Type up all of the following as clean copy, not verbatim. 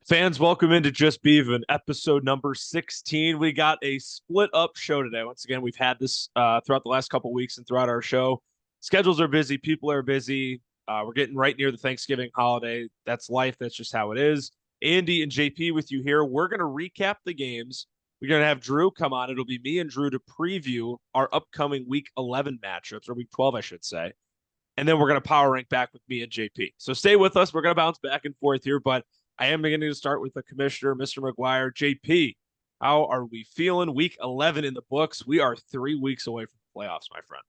Fans, welcome into Just Beavin, episode number 16. We got a split up show today. Once again, we've had this throughout the last couple weeks and throughout our show. Schedules are busy, people are busy. We're getting right near the Thanksgiving holiday. That's life. That's just how it is. Andy and JP with you here. We're going to recap the games. We're going to have Drew come on. It'll be me and Drew to preview our upcoming week 11 matchups, or week 12, I should say. And then we're going to power rank back with me and JP. So stay with us. We're going to bounce back and forth here, but I am beginning to start with the commissioner, Mr. McGuire. JP, how are we feeling? Week 11 in the books. We are 3 weeks away from the playoffs, my friend.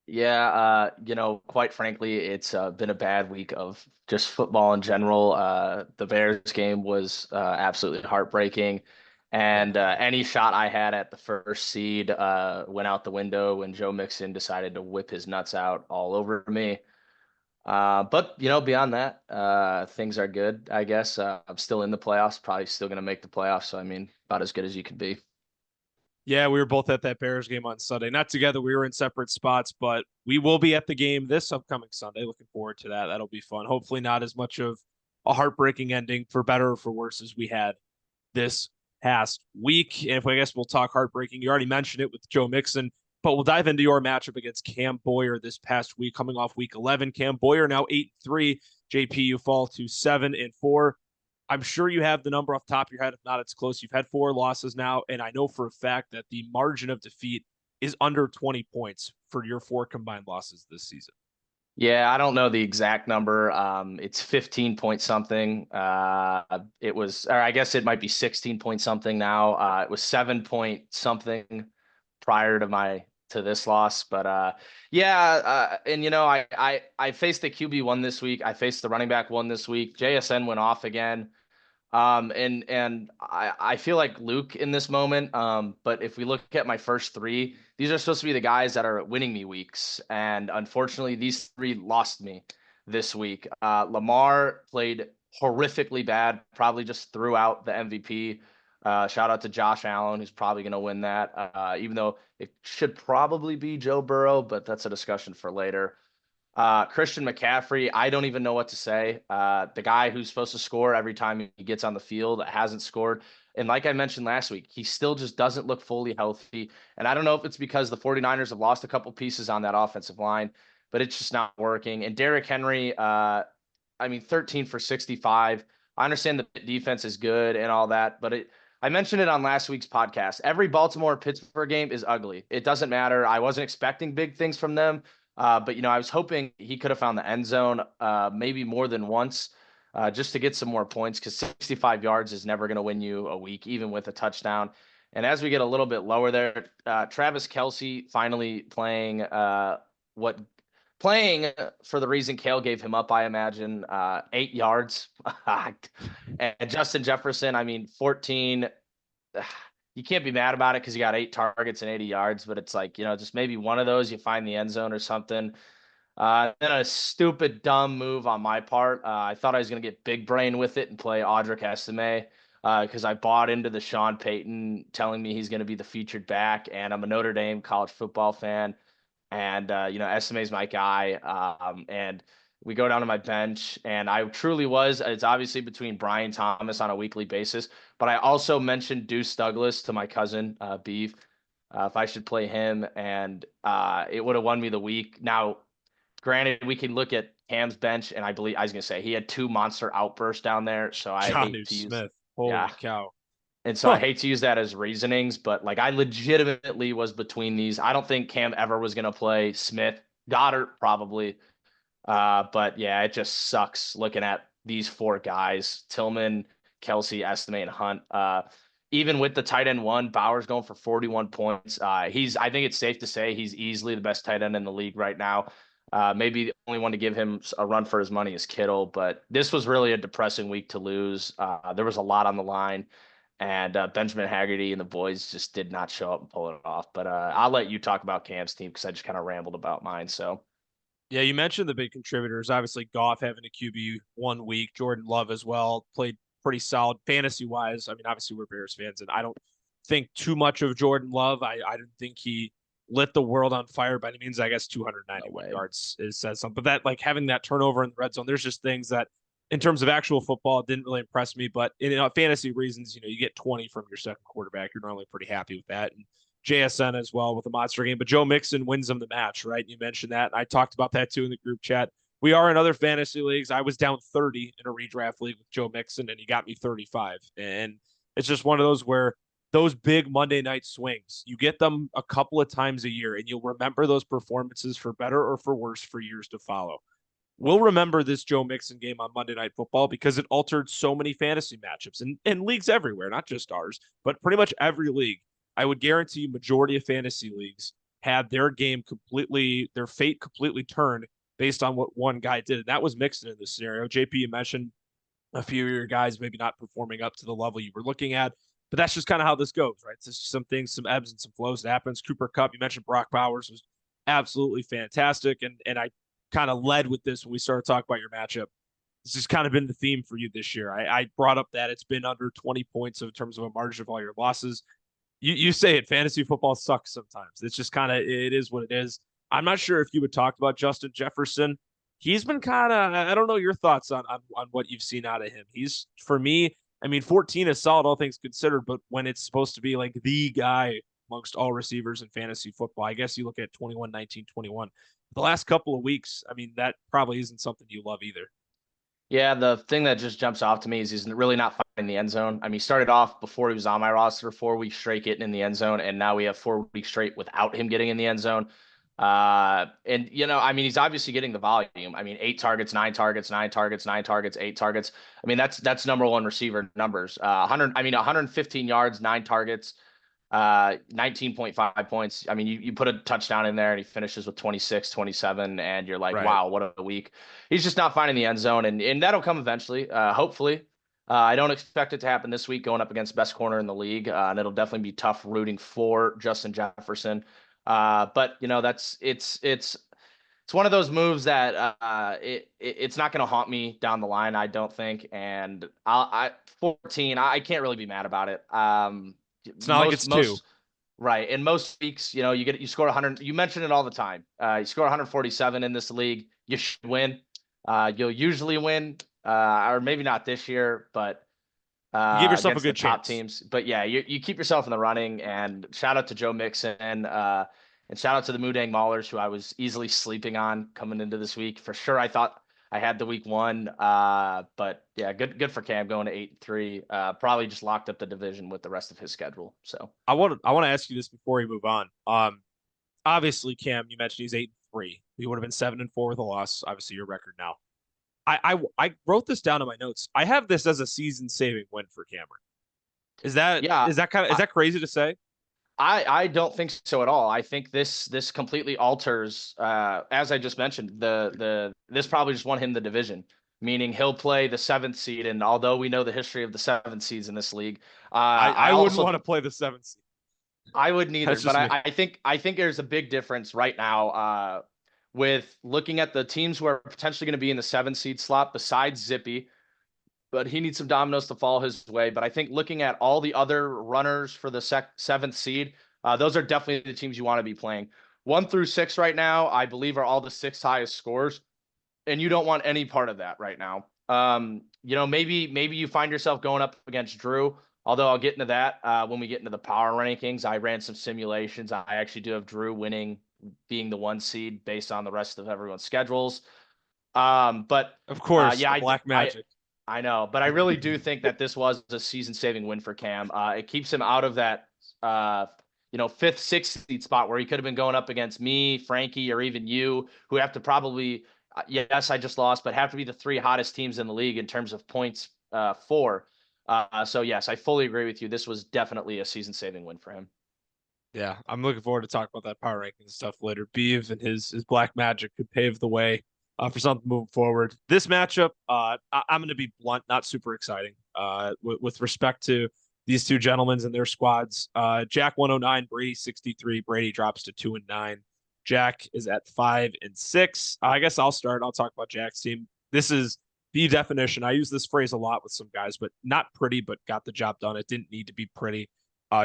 Yeah, quite frankly, it's been a bad week of just football in general. The Bears game was absolutely heartbreaking, Yeah. and any shot I had at the first seed went out the window when Joe Mixon decided to whip his nuts out all over me. But beyond that, things are good, I guess. I'm still in the playoffs, probably still going to make the playoffs. So I mean, about as good as you can be. Yeah, we were both at that Bears game on Sunday. Not together, we were in separate spots, but we will be at the game this upcoming Sunday. Looking forward to that. That'll be fun. Hopefully, not as much of a heartbreaking ending for better or for worse as we had this past week. And if I guess we'll talk heartbreaking, you already mentioned it with Joe Mixon, but we'll dive into your matchup against Cam Boyer this past week, coming off week 11. Cam Boyer now 8-3. JP, you fall to 7-4. I'm sure you have the number off the top of your head. If not, it's close. You've had 4 losses now, and I know for a fact that the margin of defeat is under 20 points for your 4 combined losses this season. Yeah, I don't know the exact number. It's 15 point something. It was, or I guess it might be 16 point something now. It was 7 point something prior to this loss. But yeah, and I faced the QB one this week. I faced the running back one this week. JSN went off again. And I feel like Luke in this moment. But if we look at my first three, these are supposed to be the guys that are winning me weeks. And unfortunately, these three lost me this week. Lamar played horrifically bad, probably just threw out the MVP. Shout out to Josh Allen, who's probably going to win that, even though it should probably be Joe Burrow, but that's a discussion for later. Christian McCaffrey, I don't even know what to say. The guy who's supposed to score every time he gets on the field hasn't scored. And like I mentioned last week, he still just doesn't look fully healthy. And I don't know if it's because the 49ers have lost a couple pieces on that offensive line, but it's just not working. And Derrick Henry, I mean, 13 for 65. I understand the defense is good and all that, but I mentioned it on last week's podcast. Every Baltimore Pittsburgh game is ugly. It doesn't matter. I wasn't expecting big things from them. But I was hoping he could have found the end zone maybe more than once just to get some more points because 65 yards is never going to win you a week, even with a touchdown. And as we get a little bit lower there, Travis Kelce finally what playing for the reason Kale gave him up, I imagine, 8 yards. And Justin Jefferson, I mean, 14. You can't be mad about it because you got 8 targets and 80 yards, but it's like, just maybe one of those you find the end zone or something. Then a stupid, dumb move on my part. I thought I was going to get big brain with it and play Audric Estime because I bought into the Sean Payton telling me he's going to be the featured back, and I'm a Notre Dame college football fan, and Estime's my guy. And we go down to my bench, and I truly was. It's obviously between Brian Thomas on a weekly basis, but I also mentioned Deuce Douglas to my cousin Beave if I should play him, and it would have won me the week. Now, granted, we can look at Cam's bench, and I believe I was gonna say he had 2 monster outbursts down there, so I hate Jonnu to use, Smith. yeah, Holy cow. and so I Huh. hate to use that as reasonings, but like I legitimately was between these. I don't think Cam ever was gonna play Smith, Goddard probably, but yeah, it just sucks looking at these four guys: Tillman, Kelsey, Estime, and Hunt. Even with the tight end one, Bauer's going for 41 points. I think it's safe to say he's easily the best tight end in the league right now. Maybe the only one to give him a run for his money is Kittle, but this was really a depressing week to lose. There was a lot on the line, and Benjamin Haggerty and the boys just did not show up and pull it off. But I'll let you talk about Cam's team because I just kind of rambled about mine. So. Yeah, you mentioned the big contributors. Obviously, Goff having a QB 1 week, Jordan Love as well, played pretty solid fantasy wise. I mean, obviously, we're Bears fans, and I don't think too much of Jordan Love. I didn't think he lit the world on fire by any means. I guess No 291 way. yards is says something, but that like having that turnover in the red zone, there's just things that in terms of actual football, it didn't really impress me. But in fantasy reasons, you get 20 from your second quarterback. You're normally pretty happy with that. And JSN as well with the monster game. But Joe Mixon wins them the match, right? You mentioned that. I talked about that too in the group chat. We are in other fantasy leagues. I was down 30 in a redraft league with Joe Mixon, and he got me 35. And it's just one of those where those big Monday night swings, you get them a couple of times a year, and you'll remember those performances for better or for worse for years to follow. We'll remember this Joe Mixon game on Monday Night Football because it altered so many fantasy matchups and leagues everywhere, not just ours, but pretty much every league. I would guarantee majority of fantasy leagues had their fate completely turned based on what one guy did. And that was Mixon in this scenario. JP, you mentioned a few of your guys maybe not performing up to the level you were looking at, but that's just kind of how this goes, right? It's just some things, some ebbs and some flows that happens. Cooper Kupp, you mentioned Brock Bowers was absolutely fantastic. And I kind of led with this when we started talking about your matchup. This has kind of been the theme for you this year. I brought up that it's been under 20 points in terms of a margin of all your losses. You say it, fantasy football sucks sometimes. It's just kind of, it is what it is. I'm not sure if you would talk about Justin Jefferson. He's been kind of, I don't know your thoughts on what you've seen out of him. He's, for me, I mean, 14 is solid, all things considered, but when it's supposed to be like the guy amongst all receivers in fantasy football, I guess you look at 21, 19, 21. The last couple of weeks, I mean, that probably isn't something you love either. Yeah, the thing that just jumps off to me is he's really not finding the end zone. I mean, he started off before he was on my roster 4 weeks straight getting in the end zone, and now we have 4 weeks straight without him getting in the end zone. And I mean, he's obviously getting the volume. I mean, 8 targets, 9 targets, 9 targets, 9 targets, 8 targets. I mean, that's number one receiver numbers. 115 yards, 9 targets, 19.5 points. I mean, you put a touchdown in there and he finishes with 26, 27, and you're like, Right. wow, what a week. He's just not finding the end zone, and that'll come eventually, hopefully. I don't expect it to happen this week going up against best corner in the league, and it'll definitely be tough rooting for Justin Jefferson. But it's one of those moves that it's not going to haunt me down the line, I don't think. And 14, I can't really be mad about it. It's not like it's two. Right. In most weeks, you score 100. You mention it all the time. You score 147 in this league, you should win. You'll usually win, or maybe not this year, but You give yourself a against the good top chance. teams. But yeah, you keep yourself in the running. And shout out to Joe Mixon, and shout out to the Mudang Maulers, who I was easily sleeping on coming into this week. For sure, I thought I had the week one. But yeah, good for Cam going to 8-3. Probably just locked up the division with the rest of his schedule. So I want to ask you this before we move on. Obviously, Cam, you mentioned he's 8-3. He would have been 7-4 with a loss. Obviously, your record now. I wrote this down in my notes. I have this as a season-saving win for Cameron. Is that yeah, is that kind of is that crazy to say? I don't think so at all. I think this completely alters, as I just mentioned, this probably just won him the division, meaning he'll play the 7th seed. And although we know the history of the 7th seeds in this league, I wouldn't want to play the 7th seed. I would neither. That's But just me. I think there's a big difference right now, with looking at the teams who are potentially going to be in the 7th seed slot besides Zippy. But he needs some dominoes to fall his way. But I think looking at all the other runners for the 7th seed, those are definitely the teams you want to be playing. 1 through 6 right now, I believe, are all the 6 highest scores, and you don't want any part of that right now. Maybe you find yourself going up against Drew. Although I'll get into that when we get into the power rankings. I ran some simulations. I actually do have Drew winning, being the 1 seed based on the rest of everyone's schedules. But Of course, yeah, the black magic. I know, but I really do think that this was a season-saving win for Cam. It keeps him out of that, 5th, 6th seed spot where he could have been going up against me, Frankie, or even you, who have to probably, yes, I just lost, but have to be the 3 hottest teams in the league in terms of points for. So yes, I fully agree with you. This was definitely a season-saving win for him. Yeah, I'm looking forward to talking about that power ranking stuff later. Beave and his black magic could pave the way for something moving forward. This matchup, I'm going to be blunt, not super exciting. With respect to these two gentlemen and their squads, Jack 109, Brady 63. Brady drops to 2-9. Jack is at 5-6. I guess I'll start. I'll talk about Jack's team. This is the definition. I use this phrase a lot with some guys, but not pretty, but got the job done. It didn't need to be pretty.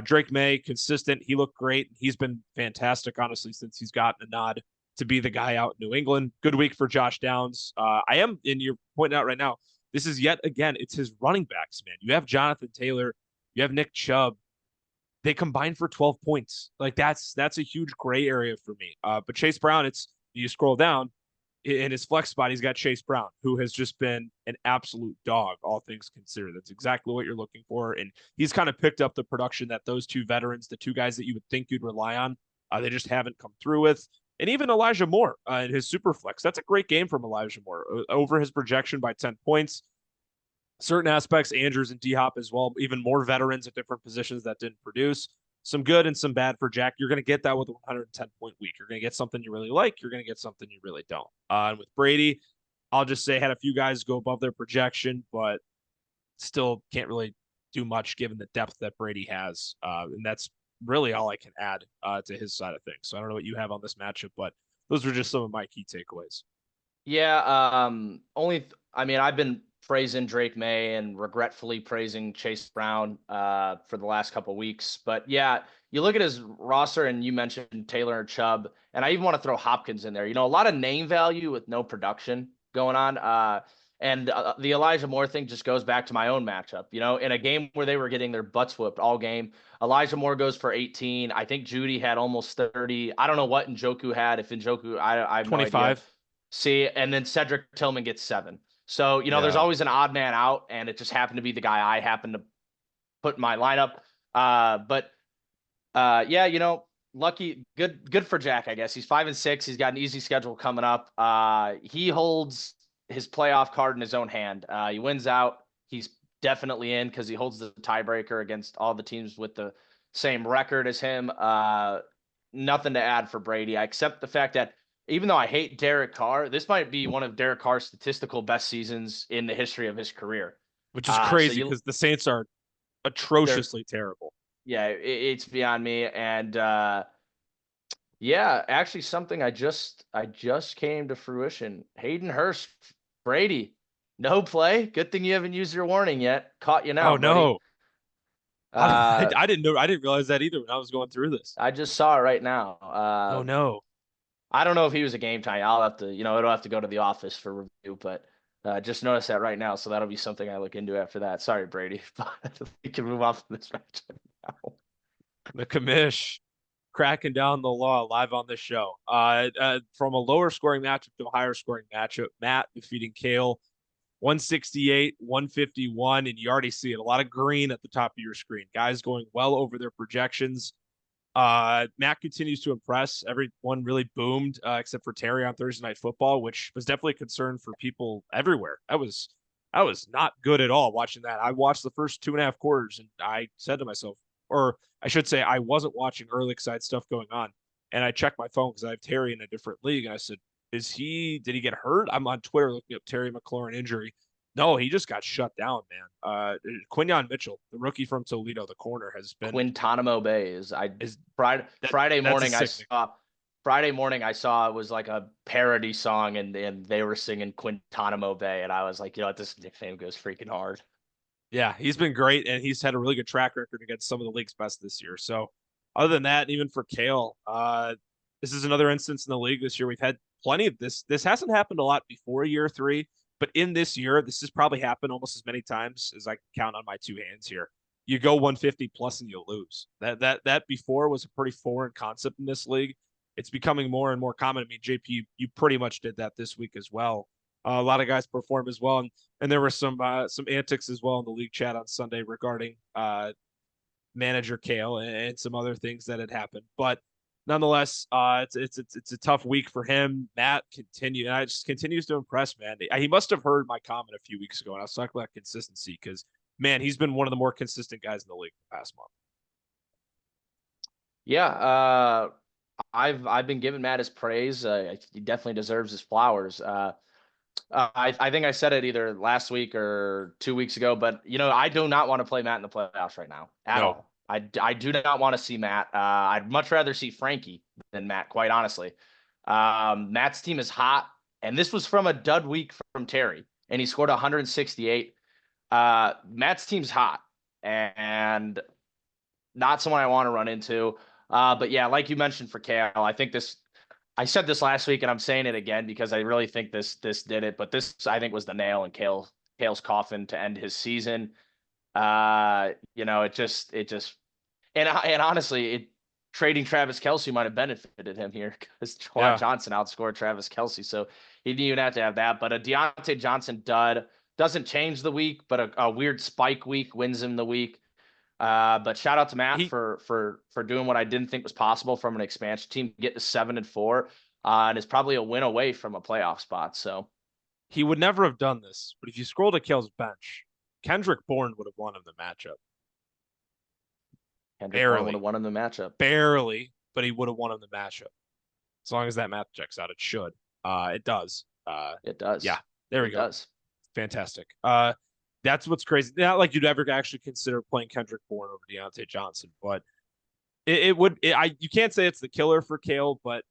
Drake May, consistent. He looked great. He's been fantastic, honestly, since he's gotten a nod to be the guy out in New England. Good week for Josh Downs. And you're pointing out right now, this is yet again, it's his running backs, man. You have Jonathan Taylor, you have Nick Chubb. They combined for 12 points. Like that's a huge gray area for me. But Chase Brown, it's you scroll down in his flex spot, he's got Chase Brown, who has just been an absolute dog, all things considered. That's exactly what you're looking for. And he's kind of picked up the production that those two veterans, the two guys that you would think you'd rely on, they just haven't come through with. And even Elijah Moore in his super flex, that's a great game from Elijah Moore, over his projection by 10 points. Certain aspects, Andrews and D Hop as well, even more veterans at different positions that didn't produce. Some good and some bad for Jack. You're going to get that with a 110-point week. You're going to get something you really like. You're going to get something you really don't. And with Brady, I'll just say had a few guys go above their projection, but still can't really do much given the depth that Brady has. And that's really all I can add to his side of things. So I don't know what you have on this matchup, but those were just some of my key takeaways. Yeah. I mean, I've been praising Drake May and regretfully praising Chase Brown for the last couple of weeks. But yeah, you look at his roster and you mentioned Taylor and Chubb, and I even want to throw Hopkins in there. You know, a lot of name value with no production going on. And the Elijah Moore thing just goes back to my own matchup. You know, in a game where they were getting their butts whooped all game, Elijah Moore goes for 18. I think Judy had almost 30. I don't know what Njoku had. If Njoku, I have no idea. 25. See, and then Cedric Tillman gets 7. So, you know, there's Yeah. always an odd man out, and it just happened to be the guy I happened to put in my lineup. Yeah, you know, good for Jack, I guess. He's 5-6. He's got an easy schedule coming up. He holds his playoff card in his own hand. He wins out. He's definitely in because he holds the tiebreaker against all the teams with the same record as him. Nothing to add for Brady, except the fact that even though I hate Derek Carr, this might be one of Derek Carr's statistical best seasons in the history of his career. Which is So crazy because the Saints are they're atrociously terrible. yeah, it's beyond me. And yeah, actually something I just came to fruition. Hayden Hurst, Brady, no play. Good thing you haven't used your warning yet. Caught you now, Oh buddy. no. I didn't know. I didn't realize that either when I was going through this. I just saw it right now. Oh no. I don't know if he was a game time. I'll have to, it'll have to go to the office for review, but just noticed that right now. So that'll be something I look into after that. Sorry, Brady, but we can move on from this match now. The commish cracking down the law live on this show. From a lower scoring matchup to a higher scoring matchup, Matt defeating Kale 168, 151, and you already see it. A lot of green at the top of your screen. Guys going well over their projections. Matt continues to impress. Everyone really boomed, except for Terry on Thursday Night Football, which was definitely a concern for people everywhere. I was not good at all watching that. I watched the first 2.5 quarters, and I said to myself, or I should say, I wasn't watching early because I had stuff going on, and I checked my phone because I have Terry in a different league, and I said, did he get hurt? I'm on Twitter looking up Terry McLaurin injury. No, he just got shut down, man. Quinyon Mitchell, the rookie from Toledo, the corner, has been Quintanamo Bay is Friday morning I saw it was like a parody song and they were singing Quintanamo Bay and I was like, this nickname goes freaking hard. Yeah, he's been great and he's had a really good track record against some of the league's best this year. So other than that, even for Kale, this is another instance in the league this year. We've had plenty of this. This hasn't happened a lot before year 3. But in this year, this has probably happened almost as many times as I can count on my 2 hands here. You go 150 plus and you lose. That before was a pretty foreign concept in this league. It's becoming more and more common. I mean, JP, you pretty much did that this week as well. A lot of guys perform as well, and there were some antics as well in the league chat on Sunday regarding manager Kale and some other things that had happened. But nonetheless, it's a tough week for him. Matt continues to impress, man. He must have heard my comment a few weeks ago, and I was talking about consistency because, man, he's been one of the more consistent guys in the league the past month. Yeah, I've been giving Matt his praise. He definitely deserves his flowers. I think I said it either last week or 2 weeks ago, but I do not want to play Matt in the playoffs right now at all. I do not want to see Matt. I'd much rather see Frankie than Matt, quite honestly. Matt's team is hot, and this was from a dud week from Terry, and he scored 168. Matt's team's hot, and not someone I want to run into. But yeah, like you mentioned for Kale, I said this last week, and I'm saying it again because I really think this did it. But this, I think, was the nail in Kale's Kale's coffin to end his season. And honestly, trading Travis Kelce might have benefited him here because Juwan Yeah. Johnson outscored Travis Kelce, so he didn't even have to have that. But a Deontay Johnson dud doesn't change the week, but a weird spike week wins him the week. But shout out to Matt He for doing what I didn't think was possible from an expansion team, get to 7-4, and is probably a win away from a playoff spot. So he would never have done this, but if you scroll to Kale's bench, Kendrick Bourne would have won him the matchup. Kendrick Bourne would Barely. have won him the matchup. Barely, but he would have won him the matchup. As long as that math checks out, it should. It does. It does. Yeah, there we It go. does. Fantastic. That's what's crazy. Not like you'd ever actually consider playing Kendrick Bourne over Deontay Johnson, but you can't say it's the killer for Kale, but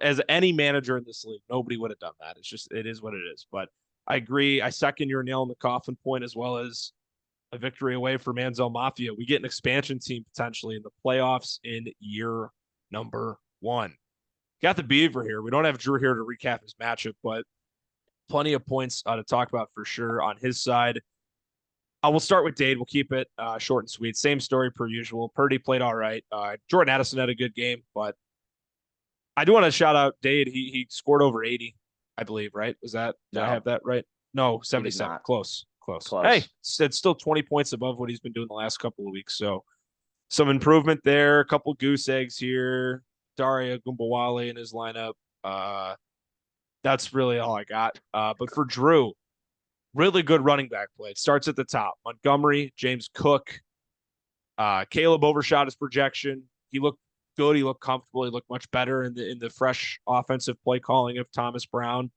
as any manager in this league, nobody would have done that. It is what it is. But I agree. I second your nail in the coffin point, as well as a victory away for Manziel Mafia. We get an expansion team potentially in the playoffs in year number 1. Got the Beaver here. We don't have Drew here to recap his matchup, but plenty of points to talk about for sure on his side. I will start with Dade. We'll keep it short and sweet. Same story per usual. Purdy played all right. Jordan Addison had a good game, but I do want to shout out Dade. He scored over 80, I believe, right? Did I No, have that right? No, he did 77. not. Close. Hey, Close. it's still 20 points above what he's been doing the last couple of weeks. So some improvement there. A couple goose eggs here. Daria Gumbawale in his lineup. That's really all I got. But for Drew, really good running back play. It starts at the top. Montgomery, James Cook, Caleb overshot his projection. He looked good. He looked comfortable. He looked much better in the fresh offensive play calling of Thomas Brown.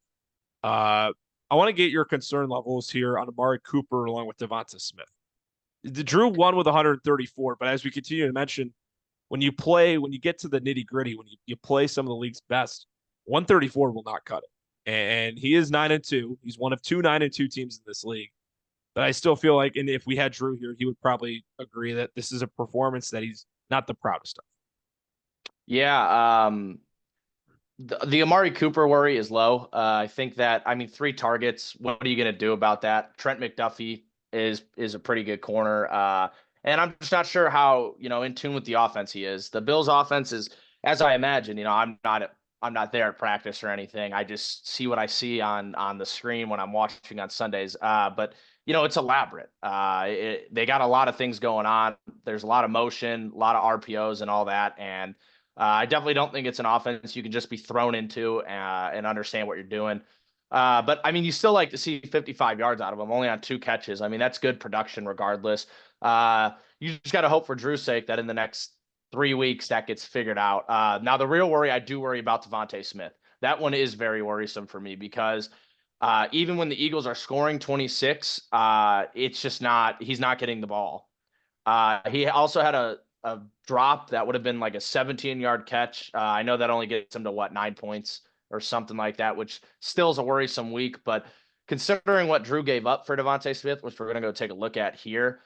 I want to get your concern levels here on Amari Cooper along with Devonta Smith. The Drew won with 134, but as we continue to mention, when you get to the nitty gritty, when you play some of the league's best, 134 will not cut it. And he is 9-2. He's one of 2 9-2 teams in this league. But I still feel like, and if we had Drew here, he would probably agree that this is a performance that he's not the proudest of. Yeah. The Amari Cooper worry is low. I think that, 3 targets. What are you going to do about that? Trent McDuffie is a pretty good corner. And I'm just not sure how, in tune with the offense he is. The Bills offense is, as I imagine, I'm not there at practice or anything. I just see what I see on the screen when I'm watching on Sundays. But it's elaborate. They got a lot of things going on. There's a lot of motion, a lot of RPOs and all that. And I definitely don't think it's an offense you can just be thrown into and understand what you're doing. But you still like to see 55 yards out of him, only on 2 catches. That's good production regardless. You just got to hope for Drew's sake that in the next 3 weeks that gets figured out. Now, the real worry, I do worry about Devonta Smith. That one is very worrisome for me because even when the Eagles are scoring 26, it's just he's not getting the ball. He also had a drop that would have been like a 17-yard catch. I know that only gets him to 9 points or something like that, which still is a worrisome week. But considering what Drew gave up for Devonta Smith, which we're going to go take a look at here,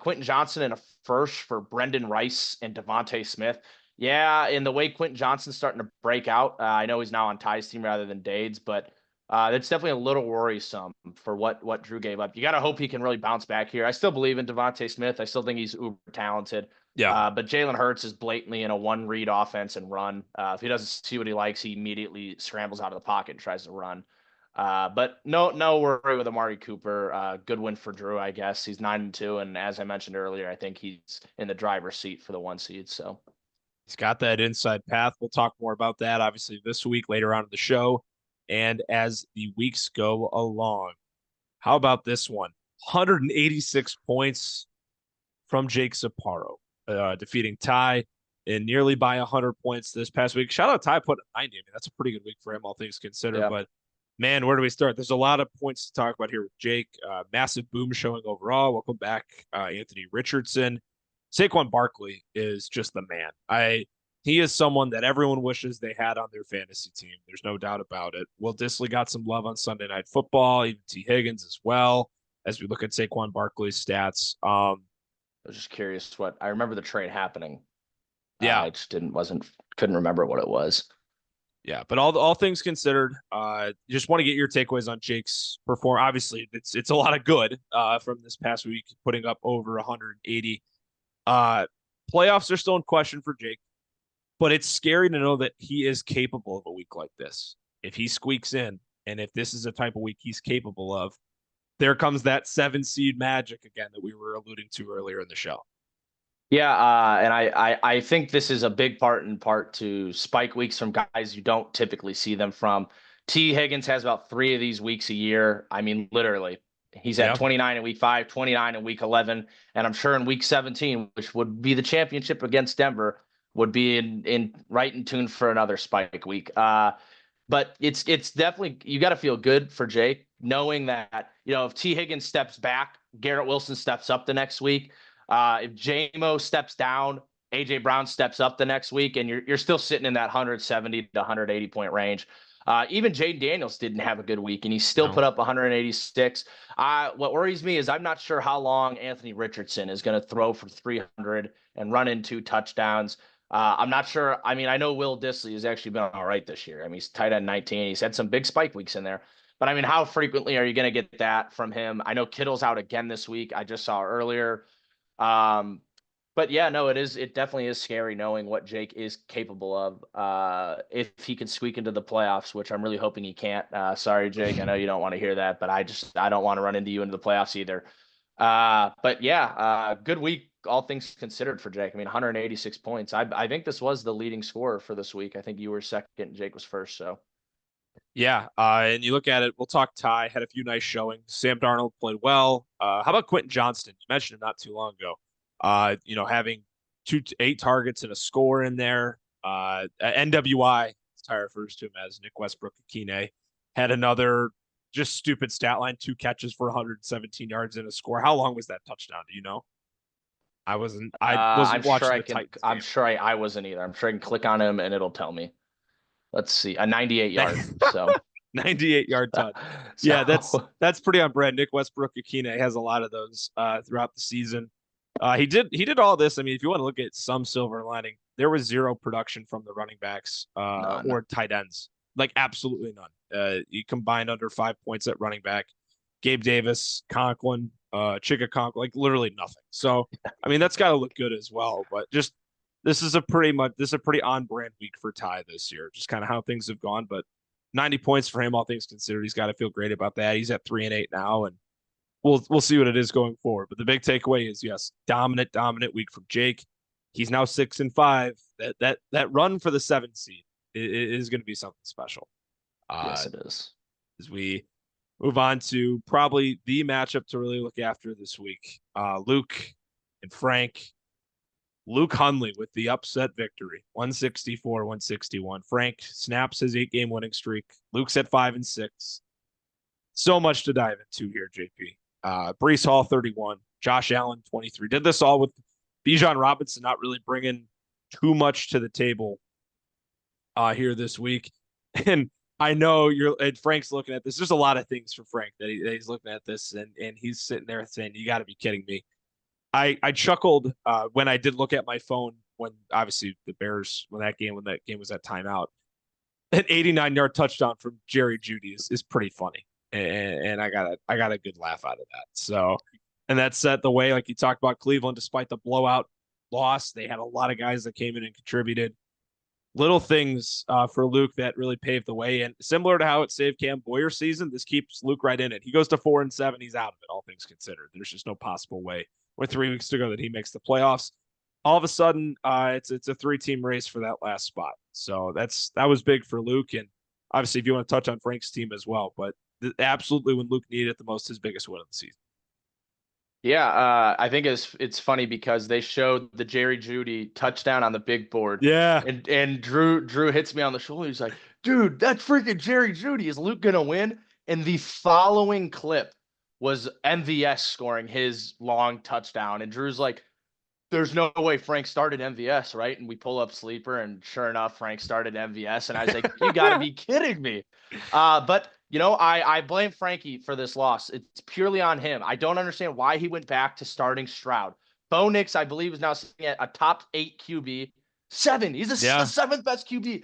Quentin Johnson and a first for Brendan Rice and Devonta Smith. Yeah, in the way Quentin Johnson's starting to break out, I know he's now on Ty's team rather than Dade's, but that's definitely a little worrisome for what Drew gave up. You got to hope he can really bounce back here. I still believe in Devonta Smith. I still think he's uber talented. Yeah. But Jalen Hurts is blatantly in a one-read offense and run. If he doesn't see what he likes, he immediately scrambles out of the pocket and tries to run. But no worry with Amari Cooper. Good win for Drew, I guess. He's 9-2, and as I mentioned earlier, I think he's in the driver's seat for the 1 seed. So He's got that inside path. We'll talk more about that obviously this week later on in the show. And as the weeks go along, how about this one? 186 points from Jake Sapporo, defeating Ty and nearly by 100 points this past week. Shout out Ty putting 90. That's a pretty good week for him, all things considered. yeah. But man, where do we start? There's a lot of points to talk about here with Jake. Massive boom showing overall. Welcome back, Anthony Richardson. Saquon Barkley is just the man. He is someone that everyone wishes they had on their fantasy team. There's no doubt about it. Will Dissly got some love on Sunday Night Football, even T. Higgins as well, as we look at Saquon Barkley's stats. I was just curious what I remember the trade happening. Yeah. I just couldn't remember what it was. Yeah, but all things considered, just want to get your takeaways on Jake's perform. Obviously, it's a lot of good from this past week, putting up over 180. Uh, Playoffs are still in question for Jake, but it's scary to know that he is capable of a week like this. If he squeaks in, and if this is a type of week he's capable of, there comes that 7 seed magic again that we were alluding to earlier in the show. Yeah, and I think this is a big part in part to spike weeks from guys you don't typically see them from. T. Higgins has about 3 of these weeks a year. I mean, literally. He's at Yeah. 29 in week 5, 29 in week 11, and I'm sure in week 17, which would be the championship against Denver, would be in right in tune for another spike week. But it's definitely you got to feel good for Jake, knowing that if T. Higgins steps back, Garrett Wilson steps up the next week. If JMO steps down, AJ Brown steps up the next week, and you're still sitting in that 170 to 180 point range. Even Jaden Daniels didn't have a good week, and he still No. put up 186. What worries me is I'm not sure how long Anthony Richardson is going to throw for 300 and run in 2 touchdowns. I'm not sure. I mean, I know Will Dissly has actually been all right this year. I mean, he's tight end 19. He's had some big spike weeks in there. But I mean, how frequently are you going to get that from him? I know Kittle's out again this week. I just saw earlier. Um, but yeah, no, it definitely is scary knowing what Jake is capable of. If he can squeak into the playoffs, which I'm really hoping he can't. Sorry, Jake. I know you don't want to hear that, but I don't want to run into you into the playoffs either. But yeah, good week, all things considered for Jake. I mean, 186 points. I think this was the leading scorer for this week. I think you were second, Jake was first. So Yeah, and you look at it, we'll talk Ty, had a few nice showings. Sam Darnold played well. How about Quentin Johnston? You mentioned him not too long ago. Having 8 targets and a score in there. NWI, as Ty refers to him as Nick Westbrook Akine, had another just stupid stat line, 2 catches for 117 yards and a score. How long was that touchdown? Do you know? I I'm wasn't sure watching I the can. Titans I'm game. sure I wasn't either. I'm sure I can click on him and it'll tell me. Let's see, a 98 yard. So 98-yard touch. Yeah, that's so that's pretty on brand. Nick Westbrook Akine has a lot of those throughout the season. He did all this. I mean, if you want to look at some silver lining, there was zero production from the running backs none. or tight ends. Like absolutely none. He combined under 5 points at running back. Gabe Davis, Conklin, Chicka Conklin, like literally nothing. So I mean, that's got to look good as well. But just this is a pretty on brand week for Ty this year. Just kind of how things have gone, but 90 points for him, all things considered. He's got to feel great about that. He's at 3-8 now, and we'll see what it is going forward. But the big takeaway is yes, dominant week from Jake. He's now 6-5. That run for the 7 seed is going to be something special. Yes, Uh, it is. as we move on to probably the matchup to really look after this week, Luke and Frank. Luke Hunley with the upset victory, 164-161. Frank snaps his 8-game winning streak. Luke's at 5-6. So much to dive into here, JP. Brees Hall, 31. Josh Allen, 23. Did this all with Bijan Robinson not really bringing too much to the table here this week. And I know and Frank's looking at this. There's a lot of things for Frank that he's looking at this, and he's sitting there saying, "You got to be kidding me." I chuckled when I did look at my phone when obviously the Bears when that game was at timeout. An 89-yard touchdown from Jerry Jeudy is pretty funny, and I got a good laugh out of that. So, and that set the way, like you talked about Cleveland, despite the blowout loss, they had a lot of guys that came in and contributed. Little things for Luke that really paved the way, and similar to how it saved Cam Boyer's season, this keeps Luke right in it. He goes to 4-7, he's out of it. All things considered, there's just no possible way with 3 weeks to go that he makes the playoffs. All of a sudden, it's a 3-team race for that last spot. So that was big for Luke, and obviously, if you want to touch on Frank's team as well, but absolutely when Luke needed it the most, his biggest win of the season. Yeah, I think it's funny because they showed the Jerry Jeudy touchdown on the big board, Yeah, and Drew hits me on the shoulder. He's like, "Dude, that's freaking Jerry Jeudy. Is Luke gonna win?" And the following clip was MVS scoring his long touchdown, and Drew's like, "There's no way Frank started MVS, right?" And we pull up Sleeper, and sure enough, Frank started MVS, and I was like, "You got to be kidding me!" But I blame Frankie for this loss. It's purely on him. I don't understand why he went back to starting Stroud. Bo Nix, I believe, is now sitting at a top 8 QB, 7. He's the Yeah. seventh best QB.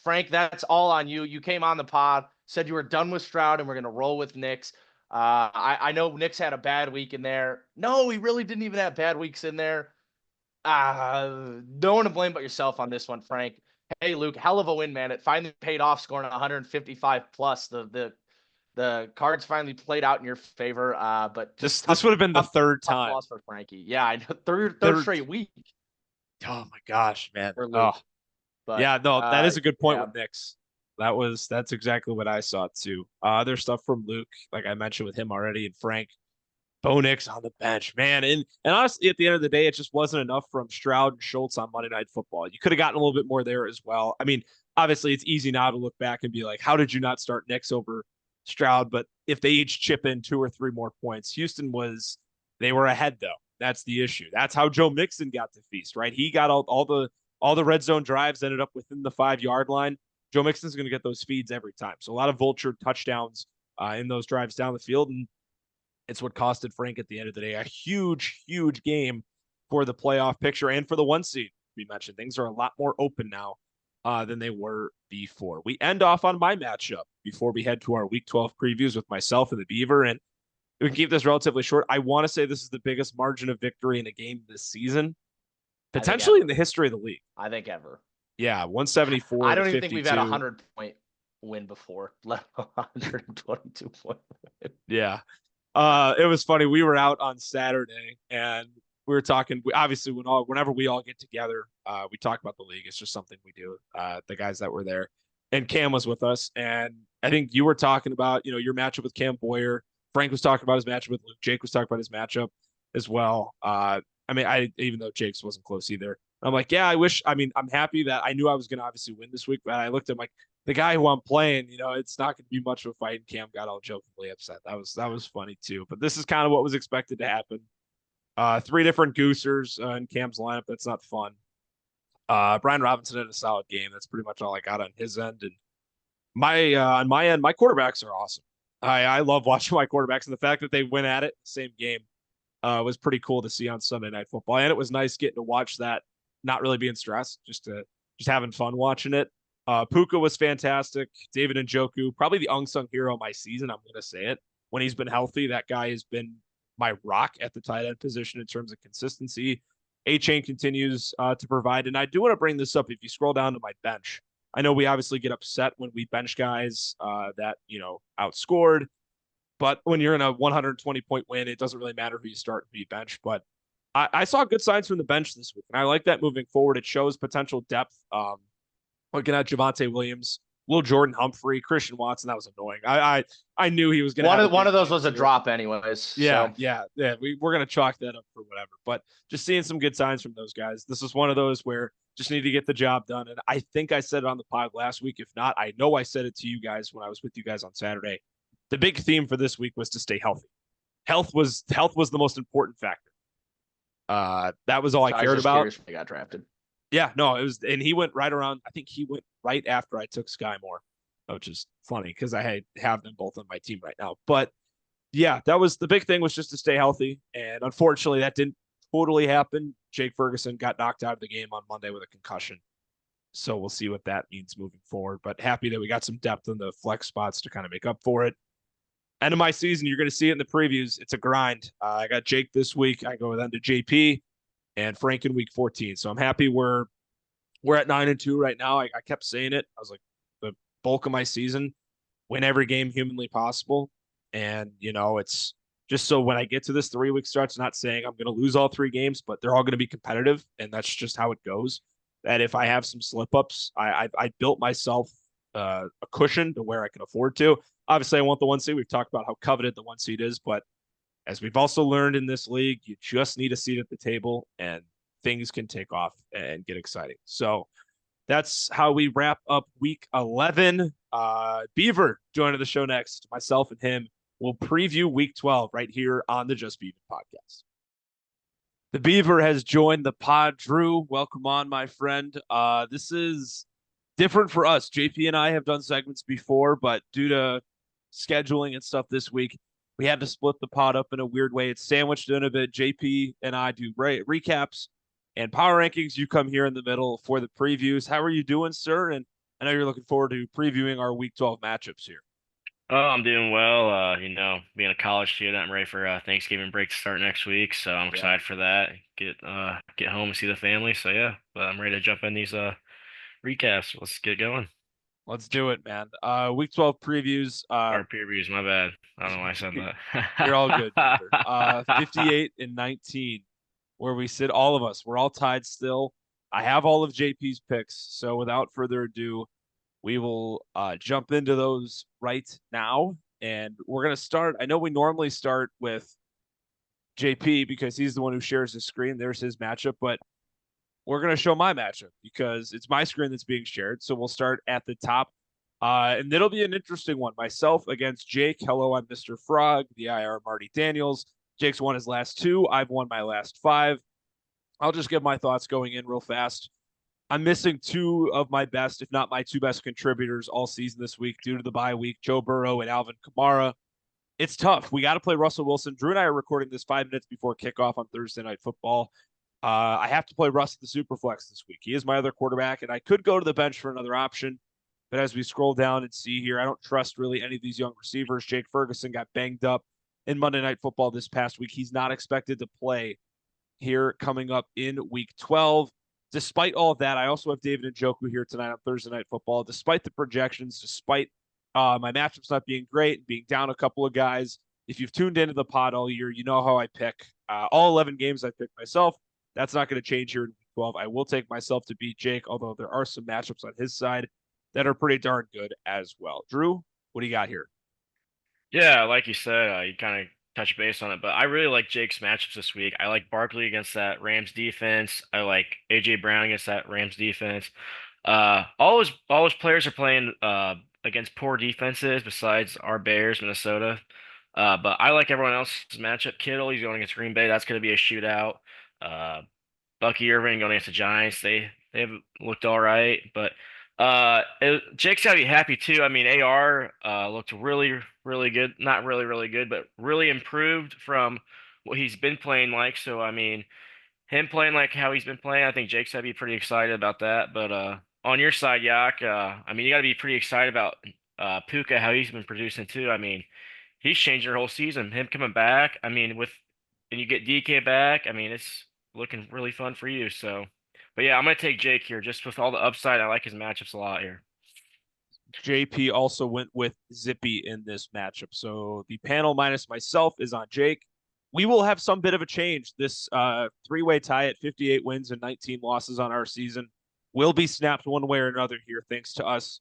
Frank, that's all on you. You came on the pod, said you were done with Stroud, and we're gonna roll with Nix. I know Nix had a bad week in there. No, he really didn't even have bad weeks in there. No one to blame but yourself on this one, Frank. Hey, Luke, hell of a win, man. It finally paid off, scoring 155 plus. The cards finally played out in your favor. But This just this would have been the tough, third tough time. loss for Frankie. Yeah, I know. Third Third. straight week Oh my gosh, man. for Oh, Luke. But yeah, no, that is a good point yeah, with Knicks. That's exactly what I saw too. Other stuff from Luke, like I mentioned with him already, and Frank. Bo Nix on the bench, man. And honestly, at the end of the day, it just wasn't enough from Stroud and Schultz on Monday Night Football. You could have gotten a little bit more there as well. I mean, obviously, it's easy now to look back and be like, how did you not start Nix over Stroud? But if they each chip in 2 or 3 more points, they were ahead though. That's the issue. That's how Joe Mixon got to feast, right? He got all the red zone drives ended up within the 5 yard line. Joe Mixon's going to get those feeds every time. So a lot of vulture touchdowns in those drives down the field. And it's what costed Frank at the end of the day a huge, huge game for the playoff picture and for the 1 seed. We mentioned things are a lot more open now than they were before. We end off on my matchup before we head to our Week 12 previews with myself and the Beaver. And we can keep this relatively short. I want to say this is the biggest margin of victory in a game this season, I think potentially in ever. the history of the league. I think ever. Yeah, 174 I to don't even think we've had a 52. 100-point win before, let alone 122-point win. Yeah. It was funny. We were out on Saturday and we were talking. Obviously, whenever we all get together, we talk about the league. It's just something we do. The guys that were there, and Cam was with us, and I think you were talking about your matchup with Cam Boyer. Frank was talking about his matchup with Luke. Jake was talking about his matchup as well. I mean, I even though Jake's wasn't close either. I'm like, yeah, I wish. I mean, I'm happy that I knew I was going to obviously win this week, but I looked at him like the guy who I'm playing, it's not going to be much of a fight. And Cam got all jokingly upset. That was funny too. But this is kind of what was expected to happen. 3 different goosers in Cam's lineup. That's not fun. Brian Robinson had a solid game. That's pretty much all I got on his end. And my on my end, my quarterbacks are awesome. I love watching my quarterbacks, and the fact that they went at it same game was pretty cool to see on Sunday Night Football. And it was nice getting to watch that, not really being stressed, just having fun watching it. Puka was fantastic. David Njoku, probably the unsung hero of my season. I'm going to say it. When he's been healthy, that guy has been my rock at the tight end position in terms of consistency. A-Chain continues to provide. And I do want to bring this up. If you scroll down to my bench, I know we obviously get upset when we bench guys that, outscored. But when you're in a 120-point win, it doesn't really matter who you start and who you bench. But I saw good signs from the bench this week. And I like that moving forward. It shows potential depth. Looking at Javonte Williams, Will Jordan Humphrey, Christian Watson. That was annoying. I knew he was going to have one of those game was a too. drop anyways. Yeah, so. yeah. We're going to chalk that up for whatever. But just seeing some good signs from those guys. This is one of those where just need to get the job done. And I think I said it on the pod last week. If not, I know I said it to you guys when I was with you guys on Saturday. The big theme for this week was to stay healthy. Health was the most important factor. That was all I cared about. When he got drafted. Yeah, no, it was, and he went right around. I think he went right after I took Sky Moore, which is funny because I have them both on my team right now. But yeah, that was the big thing, was just to stay healthy, and unfortunately, that didn't totally happen. Jake Ferguson got knocked out of the game on Monday with a concussion, so we'll see what that means moving forward. But happy that we got some depth in the flex spots to kind of make up for it. End of my season, you're going to see it in the previews. It's a grind. I got Jake this week. I go then to JP. And Frank in week 14. So I'm happy we're at 9-2 right now. I kept saying it. I was like, the bulk of my season, win every game humanly possible. And, it's just so when I get to this 3-week stretch, not saying I'm going to lose all 3 games, but they're all going to be competitive. And that's just how it goes. That if I have some slip ups, I built myself a cushion to where I can afford to. Obviously, I want the 1 seed. We've talked about how coveted the 1 seed is, but as we've also learned in this league, you just need a seat at the table and things can take off and get exciting. So that's how we wrap up week 11. Beaver joining the show next. Myself and him will preview week 12 right here on the Just Beavin podcast. The Beaver has joined the pod. Drew, welcome on, my friend. This is different for us. JP and I have done segments before, but due to scheduling and stuff this week, we had to split the pod up in a weird way. It's sandwiched in a bit. JP and I do recaps And power rankings, you come here in the middle for the previews. How are you doing, sir? And I know you're looking forward to previewing our Week 12 matchups here. Oh, I'm doing well. Being a college student, I'm ready for Thanksgiving break to start next week, so I'm Yeah, excited for that. Get home and see the family. So yeah, but I'm ready to jump in these recaps. Let's get going. let's do it, man. Week 12 previews. Our peer reviews, my bad. I don't know why I said You're all good, brother. that. 58 and 19, where we sit, all of us. We're all tied still. I have all of JP's picks, so without further ado, we will jump into those right now. And we're going to start. I know we normally start with JP because he's the one who shares the screen. There's his matchup, but we're going to show my matchup because it's my screen that's being shared. So we'll start at the top. And it'll be an interesting one. Myself against Jake. Hello, I'm Mr. Frog, the IR Marty Daniels. Jake's won his last two. I've won my last five. I'll just give my thoughts going in real fast. I'm missing two of my best, if not my two best contributors all season this week due to the bye week, Joe Burrow and Alvin Kamara. It's tough. We got to play Russell Wilson. Drew and I are recording this 5 minutes before kickoff on Thursday Night Football. I have to play Russ at the Superflex this week. He is my other quarterback, and I could go to the bench for another option. But as we scroll down and see here, I don't trust really any of these young receivers. Jake Ferguson got banged up in Monday Night Football this past week. He's not expected to play here coming up in week 12. Despite all of that, I also have David Njoku here tonight on Thursday Night Football. Despite the projections, despite my matchups not being great, being down a couple of guys, if you've tuned into the pod all year, you know how I pick. All 11 games I pick myself. That's not going to change here in week 12. I will take myself to beat Jake, although there are some matchups on his side that are pretty darn good as well. Drew, what do you got here? Yeah, like you said, you kind of touch base on it, but I really like Jake's matchups this week. I like Barkley against that Rams defense. I like AJ Brown against that Rams defense. All his players are playing against poor defenses besides our Bears, Minnesota. But I like everyone else's matchup. Kittle, he's going against Green Bay. That's going to be a shootout. Uh, Bucky Irving going against the Giants. They've looked all right, but Jake's gotta be happy too. I mean, AR looked really good. Not really good, but really improved from what he's been playing like. So I mean, him playing like how he's been playing, I think Jake's gotta be pretty excited about that. But on your side, Yak, I mean, you gotta be pretty excited about Puka, how he's been producing too. I mean, he's changed your whole season. Him coming back, I mean, and you get DK back, I mean, it's looking really fun for you. So, but yeah, I'm gonna take Jake here just with all the upside. I like his matchups a lot here. JP also went with Zippy in this matchup. So the panel minus myself is on Jake. We will have some bit of a change. This three-way tie at 58 wins and 19 losses on our season will be snapped one way or another here, thanks to us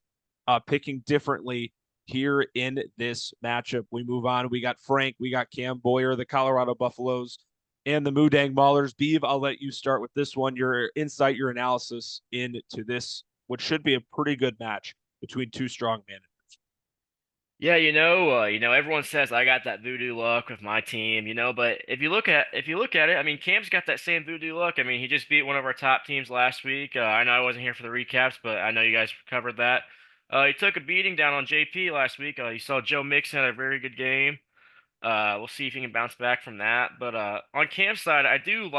picking differently here in this matchup. We move on. We got Frank, we got Cam Boyer, the Colorado Buffaloes, and the Moodang Maulers. Beave, I'll let you start with this one. Your insight, your analysis into this, which should be a pretty good match between two strong men. Yeah, everyone says I got that voodoo luck with my team, but if you look at it, I mean, Cam's got that same voodoo luck. I mean, he just beat one of our top teams last week. I know I wasn't here for the recaps, but I know you guys covered that. He took a beating down on JP last week. You saw Joe Mixon had a very good game. We'll see if he can bounce back from that. But on Cam's side, I don't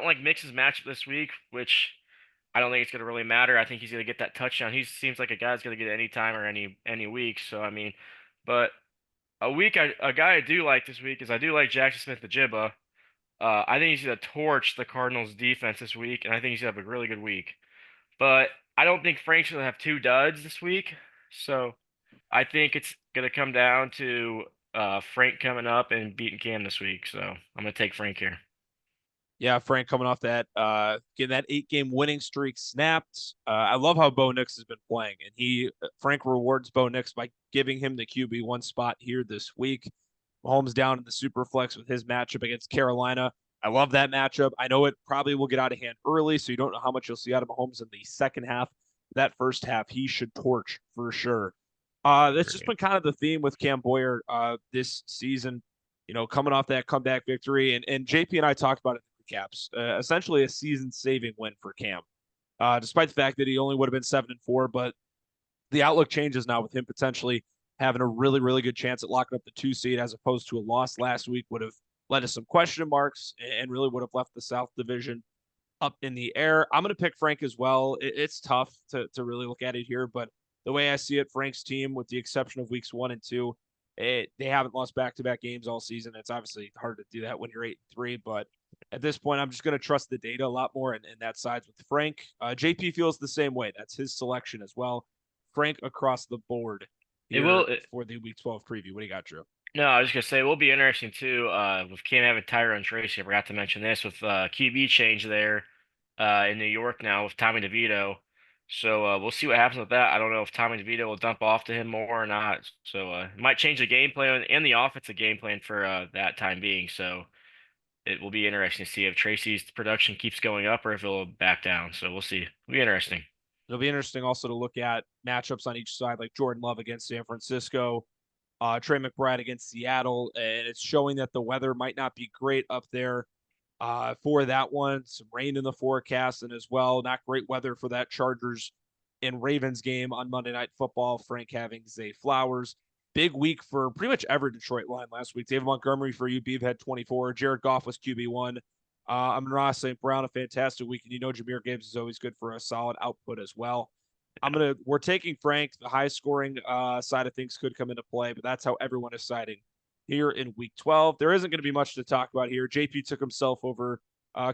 like Mix's matchup this week, which I don't think it's gonna really matter. I think he's gonna get that touchdown. He seems like a guy's gonna get it any time or any week. So I mean, but a guy I do like this week is I do like Jackson Smith the Jibba. I think he's gonna torch the Cardinals defense this week, and I think he's gonna have a really good week. But I don't think Frank's gonna have two duds this week. So I think it's gonna come down to Frank coming up and beating Cam this week. So I'm gonna take Frank here. Yeah, Frank coming off that, getting that 8 game winning streak snapped. I love how Bo Nix has been playing, and Frank rewards Bo Nix by giving him the QB1 spot here this week. Mahomes down in the super flex with his matchup against Carolina. I love that matchup. I know it probably will get out of hand early, so you don't know how much you'll see out of Mahomes in the second half. That first half, he should torch for sure. That's just been kind of the theme with Cam Boyer this season, coming off that comeback victory. And JP and I talked about it in the recaps. Essentially a season-saving win for Cam, despite the fact that he only would have been 7-4. But the outlook changes now with him potentially having a really, really good chance at locking up the 2 seed, as opposed to a loss last week would have led to some question marks and really would have left the South Division up in the air. I'm going to pick Frank as well. It's tough to really look at it here, but the way I see it, Frank's team, with the exception of weeks 1 and 2, they haven't lost back-to-back games all season. It's obviously hard to do that when you're 8-3, but at this point, I'm just going to trust the data a lot more, and that sides with Frank. JP feels the same way. That's his selection as well. Frank across the board here for the Week 12 preview. What do you got, Drew? No, I was just gonna say it will be interesting too. With Cam having Tyrone Tracy, I forgot to mention this with QB change there in New York now with Tommy DeVito. So we'll see what happens with that. I don't know if Tommy DeVito will dump off to him more or not. So it might change the game plan and the offensive game plan for that time being. So it will be interesting to see if Tracy's production keeps going up or if it'll back down. So we'll see. It'll be interesting. It'll be interesting also to look at matchups on each side, like Jordan Love against San Francisco, Trey McBride against Seattle, and it's showing that the weather might not be great up there for that one. Some rain in the forecast, and as well, not great weather for that Chargers and Ravens game on Monday Night Football. Frank having Zay Flowers. Big week for pretty much every Detroit line last week. David Montgomery for you, Beave had 24. Jared Goff was QB1. Amon-Ra St. Brown, a fantastic week, and Jahmyr Gibbs is always good for a solid output as well. We're taking Frank. The high scoring side of things could come into play, but that's how everyone is siding here in week 12. There isn't going to be much to talk about here. JP took himself over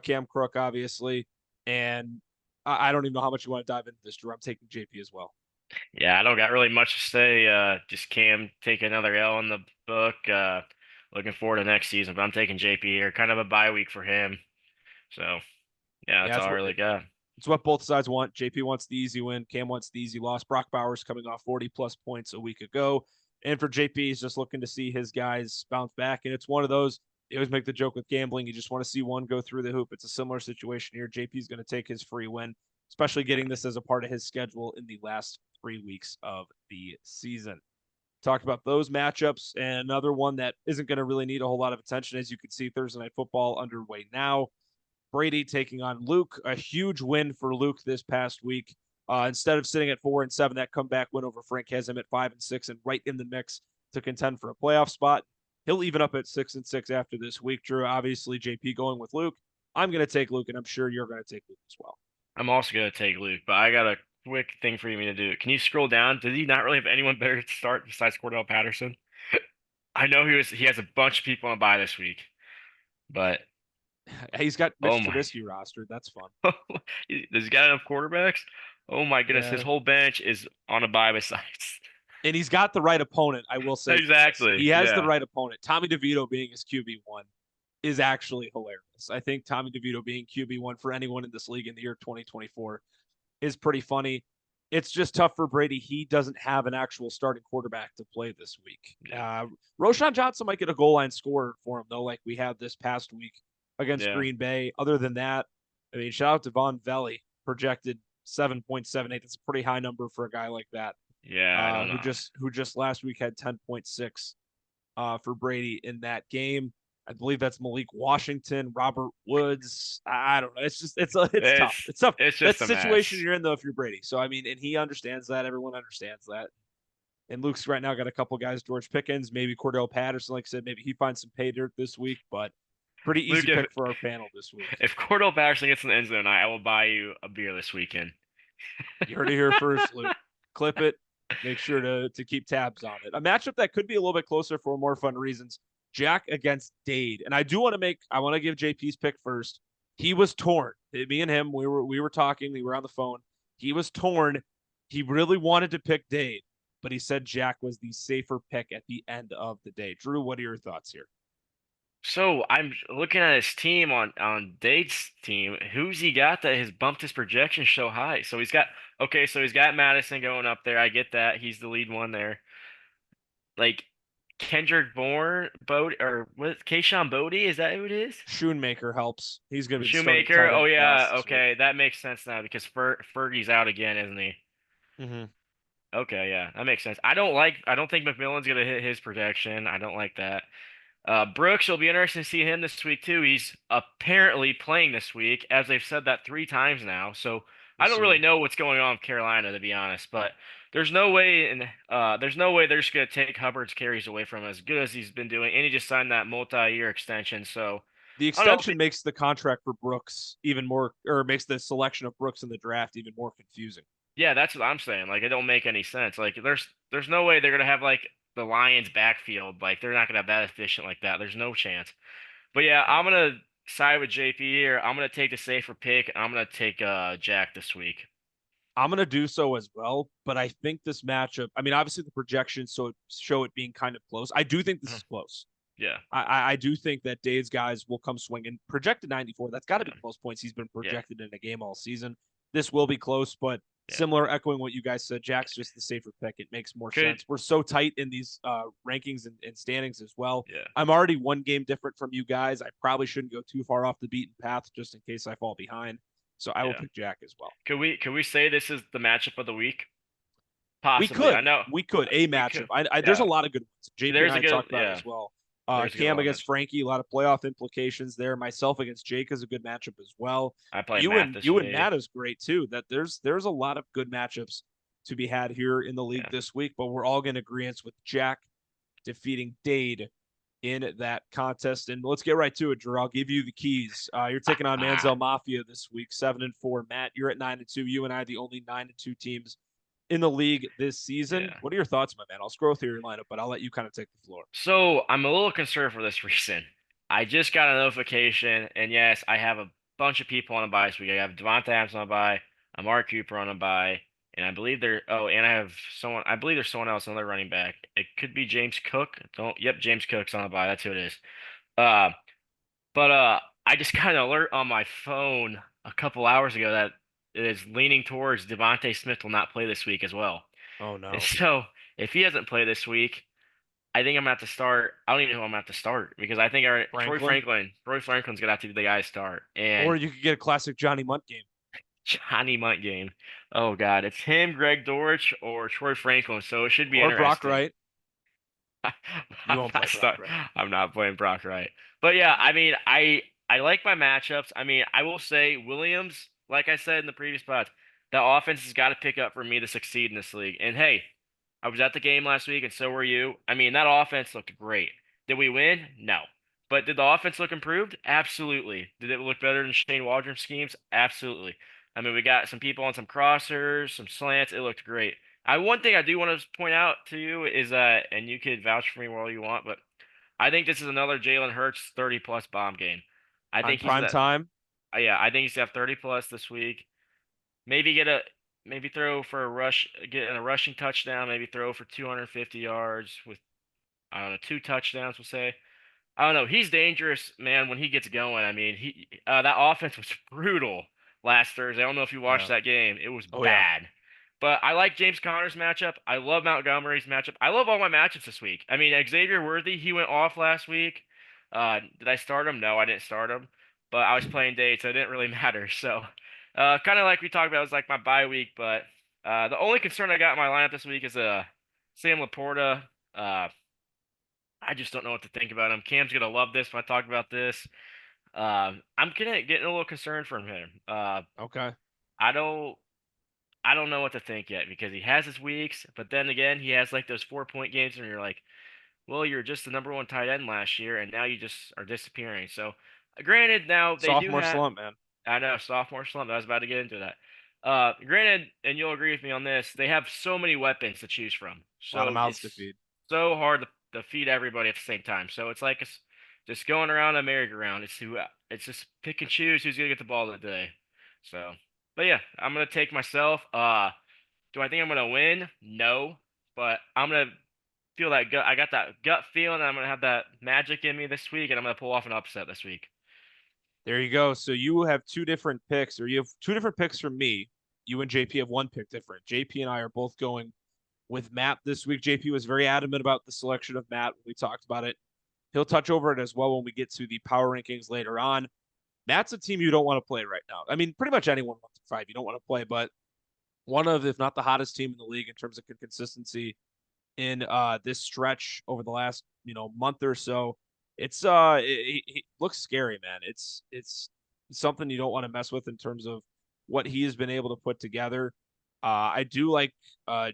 Cam Crook, obviously, and I don't even know how much you want to dive into this, Drew. I'm taking JP as well. Yeah, I don't got really much to say. Just Cam take another L in the book. Looking forward to next season, but I'm taking JP here. Kind of a bye week for him. So, yeah, that's all I really got. It's what both sides want. JP wants the easy win. Cam wants the easy loss. Brock Bowers coming off 40-plus points a week ago. And for JP, he's just looking to see his guys bounce back. And it's one of those, they always make the joke with gambling. You just want to see one go through the hoop. It's a similar situation here. JP's going to take his free win, especially getting this as a part of his schedule in the last 3 weeks of the season. Talked about those matchups, and another one that isn't going to really need a whole lot of attention. As you can see, Thursday Night Football underway now. Brady taking on Luke. A huge win for Luke this past week. Instead of sitting at 4-7, that comeback win over Frank has him at 5-6 and right in the mix to contend for a playoff spot. He'll even up at 6-6 after this week. Drew, obviously, JP going with Luke. I'm going to take Luke, and I'm sure you're going to take Luke as well. I'm also going to take Luke, but I got a quick thing for you to do. Can you scroll down? Did he not really have anyone better to start besides Cordell Patterson? I know he has a bunch of people on bye this week, but he's got Mitch Trubisky rostered. That's fun. Does he got enough quarterbacks? Oh my goodness, his whole bench is on a bye besides. And he's got the right opponent, I will say. Exactly. He has the right opponent. Tommy DeVito being his QB1 is actually hilarious. I think Tommy DeVito being QB1 for anyone in this league in the year 2024 is pretty funny. It's just tough for Brady. He doesn't have an actual starting quarterback to play this week. Roschon Johnson might get a goal line scorer for him, though, like we had this past week against Green Bay. Other than that, I mean, shout out to Von Velli, projected 7.78. That's a pretty high number for a guy like that. Yeah, who just last week had 10.6 for Brady in that game. I believe that's Malik Washington, Robert Woods. I don't know. It's tough. It's tough. It's just that's the situation you're in though if you're Brady. So I mean, and he understands that. Everyone understands that. And Luke's right now got a couple guys, George Pickens, maybe Cordell Patterson. Like I said, maybe he finds some pay dirt this week, but pretty easy pick for our panel this week. If Cordell Patterson gets in the end zone, I will buy you a beer this weekend. You heard it here first, Luke. Clip it. Make sure to keep tabs on it. A matchup that could be a little bit closer for more fun reasons. Jack against Dade. And I want to give JP's pick first. He was torn. Me and him, we were talking, we were on the phone. He was torn. He really wanted to pick Dade, but he said Jack was the safer pick at the end of the day. Drew, what are your thoughts here? So I'm looking at his team on Dade's team. Who's he got that has bumped his projection so high? So he's got Madison going up there. I get that. He's the lead one there. Like Kendrick Bourne, Keyshawn Bodie, is that who it is? Shoemaker helps. He's going to be Shoemaker. Oh yeah, okay, that makes sense now because Fergie's out again, isn't he? Mm-hmm. Okay, yeah, that makes sense. I don't think McMillan's going to hit his projection. I don't like that. Brooks, will be interesting to see him this week too. He's apparently playing this week, as they've said that 3 times now. So I don't really assuming. know what's going on with Carolina, to be honest, but there's no way they're just gonna take Hubbard's carries away from him as good as he's been doing, and he just signed that multi-year extension. So The I don't know. extension makes the contract for Brooks even more, or makes the selection of Brooks in the draft even more confusing. Yeah, that's what I'm saying. Like, it don't make any sense. Like, there's no way they're gonna have like the Lions backfield. Like, they're not gonna have that efficient like that. There's no chance. But yeah, Yeah. I'm gonna side with JP here. I'm gonna take the safer pick. I'm gonna take Jack this week. I'm going to do so as well, but I think this matchup, I mean, obviously the projections show it being kind of close. I do think this is Mhm. close. Yeah, I do think that Dave's guys will come swinging. Projected 94. That's got to be yeah, the most points he's been yeah, projected in a game all season. This will be close, but yeah. similar, echoing what you guys said, Jack's just the safer pick. It makes more Could sense. We're so tight in these rankings and standings as well. yeah, I'm already one game different from you guys. I probably shouldn't go too far off the beaten path just in case I fall behind. So I will yeah. pick Jack as well. Could we say this is the matchup of the week? We Possibly. I could. know. We could. A We matchup. could. There's a Yeah. lot of good ones. JP and There's a I good. talked about it Yeah. as well. There's a good Cam one on against this. Frankie, a lot of playoff implications there. Myself against Jake is a good matchup as well. I play You Matt and this you and week. Matt is great too. That there's a lot of good matchups to be had here in the league Yeah. this week, but we're all going to agree with Jack defeating Dade in that contest. And let's get right to it, Drew. I'll give you the keys. You're taking on Manziel Mafia this week, 7-4. Matt, you're at 9-2. You and I, the only 9-2 teams in the league this season. Yeah. What are your thoughts, my man? I'll scroll through your lineup, but I'll let you kind of take the floor. So I'm a little concerned for this reason. I just got a notification, and yes, I have a bunch of people on a bye this week. I have Devontae Adams on a bye, Amari Cooper on a bye, and I believe and I have someone. I believe there's someone else, another running back. It could be James Cook. Don't. Yep, James Cook's on a bye. That's who it is. Uh, but I just got an alert on my phone a couple hours ago that it is leaning towards Devontae Smith will not play this week as well. Oh And no, so if he doesn't play this week, I think I'm gonna have to start. I don't even know who I'm gonna have to start because I think Franklin, Troy Franklin's gonna have to be the guy to start. or And you could get a classic Johnny Munt game, Johnny Munt game. Oh God, it's him, Greg Dortch, or Troy Franklin. So it should be or Brock interesting. Wright. You I'm won't play not Brock start, Wright. I'm not playing Brock Wright. But yeah, I mean, I like my matchups. I mean, I will say Williams, like I said in the previous pods, the offense has got to pick up for me to succeed in this league. And hey, I was at the game last week, and so were you. I mean, that offense looked great. Did we win? No. But did the offense look improved? Absolutely. Did it look better than Shane Waldron's schemes? Absolutely. I mean, we got some people on some crossers, some slants. It looked great. One thing I do want to point out to you is that, and you could vouch for me all you want, but I think this is another Jalen Hurts 30 plus bomb game. I On think he's prime that. time. Yeah, I think he's have 30 plus this week. Maybe maybe throw for a rush, get a rushing touchdown. Maybe throw for 250 yards with I don't know 2 touchdowns. We'll say. I don't know. He's dangerous, man, when he gets going. I mean, that offense was brutal last Thursday. I don't know if you watched Yeah. that game. It was Oh yeah. bad. But I like James Conner's matchup. I love Montgomery's matchup. I love all my matchups this week. I mean, Xavier Worthy, he went off last week. Did I start him? No, I didn't start him. But I was playing Dade, so it didn't really matter. So, kind of like we talked about, it was like my bye week. But the only concern I got in my lineup this week is Sam Laporta. Uh, I just don't know what to think about him. Cam's gonna love this when I talk about this. I'm getting a little concerned from him. Okay. I don't I don't know what to think yet because he has his weeks, but then again, he has like those 4 point games, and you're like, well, you're just the number one tight end last year, and now you just are disappearing. So, granted, now they do Sophomore have. slump, man. I know, sophomore slump. I was about to get into that. Granted, and you'll agree with me on this, they have so many weapons to choose from. A lot of So mouths to it's feed. so hard to feed everybody at the same time. So it's like it's just going around a merry-go-round. It's just pick and choose who's gonna get the ball today. So, but yeah, I'm gonna take myself. Do I think I'm gonna win? No, but I'm gonna feel that gut. I got that gut feeling. I'm gonna have that magic in me this week, and I'm gonna pull off an upset this week. There you go. So you have two different picks, or you have two different picks from me. You and JP have one pick different. JP and I are both going with Matt this week. JP was very adamant about the selection of Matt when we talked about it. He'll touch over it as well when we get to the power rankings later on. Matt's a team you don't want to play right now. I mean, pretty much anyone 1-5 you don't want to play, but one of, if not the hottest team in the league in terms of consistency in this stretch over the last month or so. It looks scary, man. It's something you don't want to mess with in terms of what he has been able to put together. I do like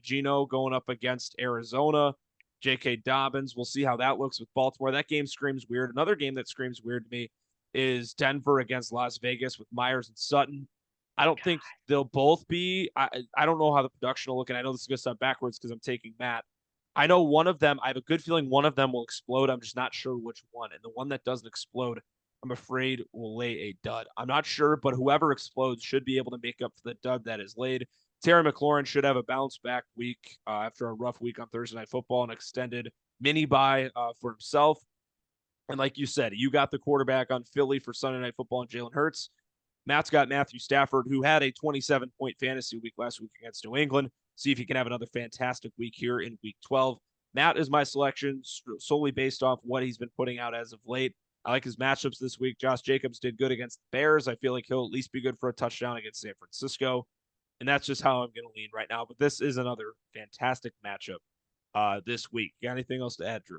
Gino going up against Arizona. J.K. Dobbins. We'll see how that looks with Baltimore. That game screams weird. Another game that screams weird to me is Denver against Las Vegas with Myers and Sutton. I don't think they'll both be. I don't know how the production will look, and I know this is going to sound backwards because I'm taking Matt. I know one of them, I have a good feeling one of them will explode. I'm just not sure which one. And the one that doesn't explode, I'm afraid will lay a dud. I'm not sure, but whoever explodes should be able to make up for the dud that is laid. Terry McLaurin should have a bounce back week after a rough week on Thursday Night Football, an extended mini bye for himself. And like you said, you got the quarterback on Philly for Sunday Night Football and Jalen Hurts. Matt's got Matthew Stafford, who had a 27-point fantasy week last week against New England. See if he can have another fantastic week here in week 12. Matt is my selection solely based off what he's been putting out as of late. I like his matchups this week. Josh Jacobs did good against the Bears. I feel like he'll at least be good for a touchdown against San Francisco. And that's just how I'm going to lean right now. But this is another fantastic matchup this week. You got anything else to add, Drew?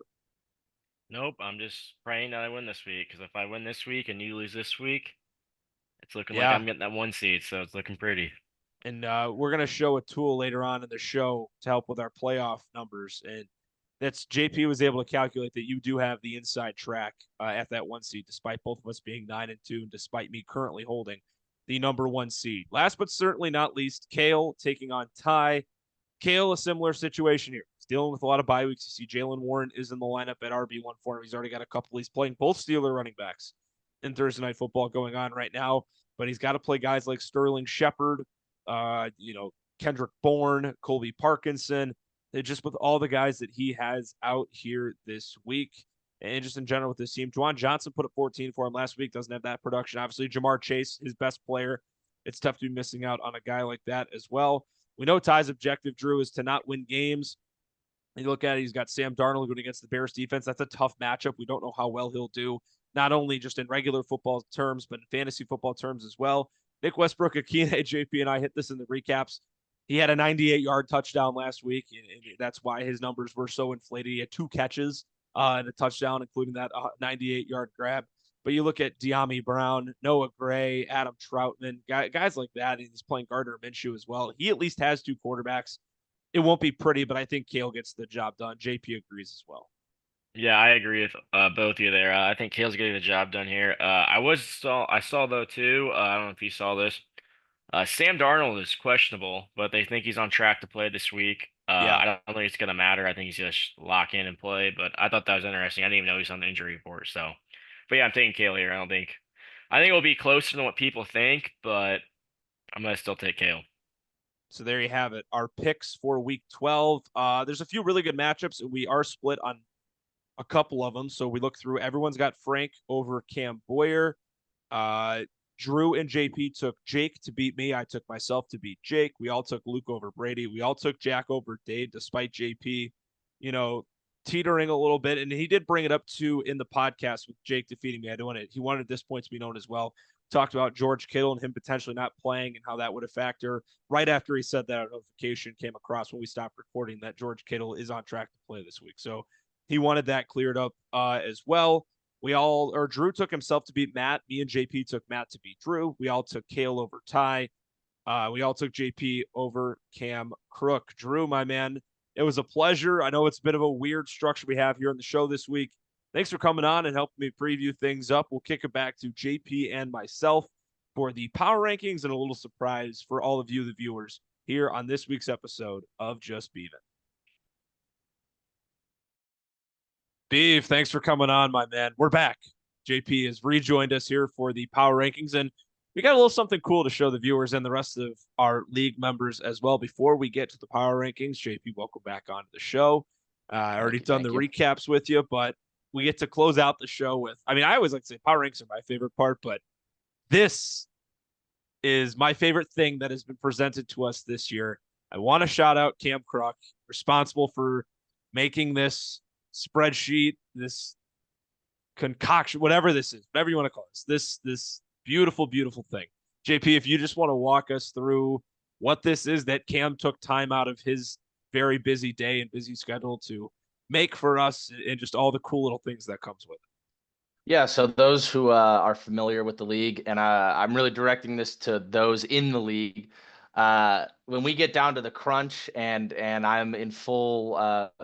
Nope. I'm just praying that I win this week, because if I win this week and you lose this week, it's looking like I'm getting that 1 seed, so it's looking pretty. And we're going to show a tool later on in the show to help with our playoff numbers. And that's JP was able to calculate that you do have the inside track at that 1 seed, despite both of us being 9-2, and despite me currently holding the number 1 seed. Last but certainly not least, Kale taking on Ty. Kale, a similar situation here. He's dealing with a lot of bye weeks. You see Jalen Warren is in the lineup at RB1 for him. He's already got a couple. He's playing both Steeler running backs in Thursday Night Football going on right now. But he's got to play guys like Sterling Shepard, Kendrick Bourne, Colby Parkinson. Just with all the guys that he has out here this week. And just in general with this team, Juwan Johnson put up 14 for him last week. Doesn't have that production. Obviously, Jamar Chase, his best player. It's tough to be missing out on a guy like that as well. We know Ty's objective, Drew, is to not win games. You look at it, he's got Sam Darnold going against the Bears defense. That's a tough matchup. We don't know how well he'll do, not only just in regular football terms, but in fantasy football terms as well. Nick Westbrook, Akine, JP, and I hit this in the recaps. He had a 98-yard touchdown last week, and that's why his numbers were so inflated. He had 2 catches and a touchdown, including that 98-yard grab. But you look at De'Ami Brown, Noah Gray, Adam Troutman, guys like that, and he's playing Gardner Minshew as well. He at least has 2 quarterbacks. It won't be pretty, but I think Kale gets the job done. JP agrees as well. Yeah, I agree with both of you there. I think Kale's getting the job done here. I saw though too. I don't know if you saw this. Sam Darnold is questionable, but they think he's on track to play this week. I don't think it's gonna matter. I think he's gonna lock in and play. But I thought that was interesting. I didn't even know he's on the injury report. So, but yeah, I'm taking Kale here. I think it'll be closer than what people think, but I'm gonna still take Kale. So there you have it. Our picks for week 12. There's a few really good matchups, and we are split on a couple of them. So we look through. Everyone's got Frank over Cam Boyer. Drew and JP took Jake to beat me. I took myself to beat Jake. We all took Luke over Brady. We all took Jack over Dave, despite JP, teetering a little bit. And he did bring it up too in the podcast with Jake defeating me. He wanted this point to be known as well. Talked about George Kittle and him potentially not playing and how that would affect her. Right after he said that, a notification came across when we stopped recording that George Kittle is on track to play this week. So he wanted that cleared up as well. Drew took himself to beat Matt. Me and JP took Matt to beat Drew. We all took Kale over Ty. We all took JP over Cam Crook. Drew, my man, it was a pleasure. I know it's a bit of a weird structure we have here on the show this week. Thanks for coming on and helping me preview things up. We'll kick it back to JP and myself for the power rankings and a little surprise for all of you, the viewers, here on this week's episode of Just Beavin. Beave, thanks for coming on, my man. We're back. JP has rejoined us here for the power rankings, and we got a little something cool to show the viewers and the rest of our league members as well. Before we get to the power rankings, JP, welcome back onto the show. I already done the recaps with you, but we get to close out the show with, I always like to say power ranks are my favorite part, but this is my favorite thing that has been presented to us this year. I want to shout out Cam Crook, responsible for making this spreadsheet, this concoction, whatever this is, whatever you want to call this beautiful, beautiful thing. JP, if you just want to walk us through what this is that Cam took time out of his very busy day and busy schedule to make for us and just all the cool little things that comes with it. Yeah, so those who are familiar with the league, and I'm really directing this to those in the league. When we get down to the crunch, and I'm in full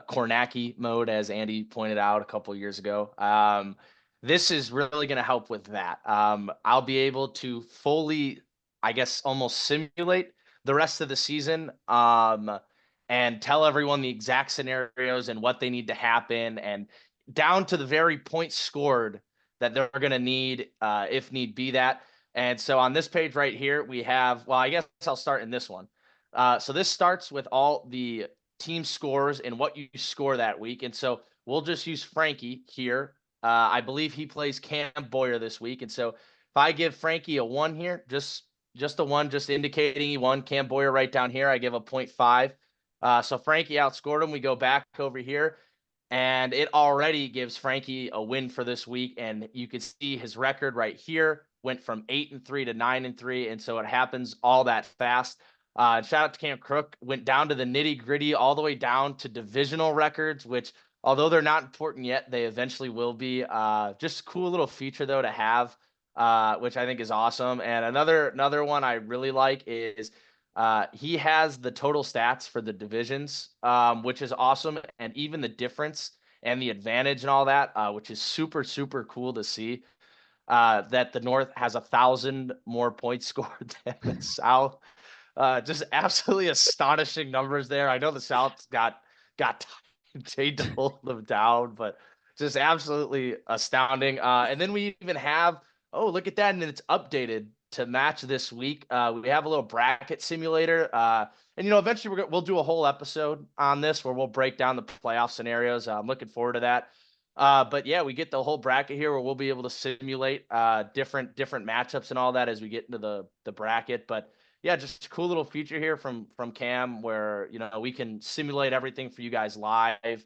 Kornacki mode, as Andy pointed out a couple years ago, this is really going to help with that. I'll be able to fully, I guess, almost simulate the rest of the season, and tell everyone the exact scenarios and what they need to happen, and down to the very points scored that they're going to need, if need be that. And so on this page right here, we have, well, I guess I'll start in this one. So this starts with all the team scores and what you score that week. And so we'll just use Frankie here. I believe he plays Cam Boyer this week. And so if I give Frankie a 1 here, just a 1, just indicating he won. Cam Boyer right down here, I give a 0.5. So Frankie outscored him. We go back over here, and it already gives Frankie a win for this week. And you can see his record right here went from 8-3 to 9-3. And so it happens all that fast. Shout out to Cam Crook, went down to the nitty gritty, all the way down to divisional records, which, although they're not important yet, they eventually will be. Just a cool little feature though to have, which I think is awesome. And another one I really like is he has the total stats for the divisions, which is awesome, and even the difference and the advantage and all that, which is super, super cool to see. That the North has 1,000 more points scored than the South. Just absolutely astonishing numbers there. I know the South got paid to hold them down, but just absolutely astounding. And then we even have, oh, look at that, and it's updated to match this week. We have a little bracket simulator, and eventually we'll do a whole episode on this where we'll break down the playoff scenarios. I'm looking forward to that. But yeah, we get the whole bracket here where we'll be able to simulate different matchups and all that as we get into the bracket. But yeah, just a cool little feature here from Cam where we can simulate everything for you guys live,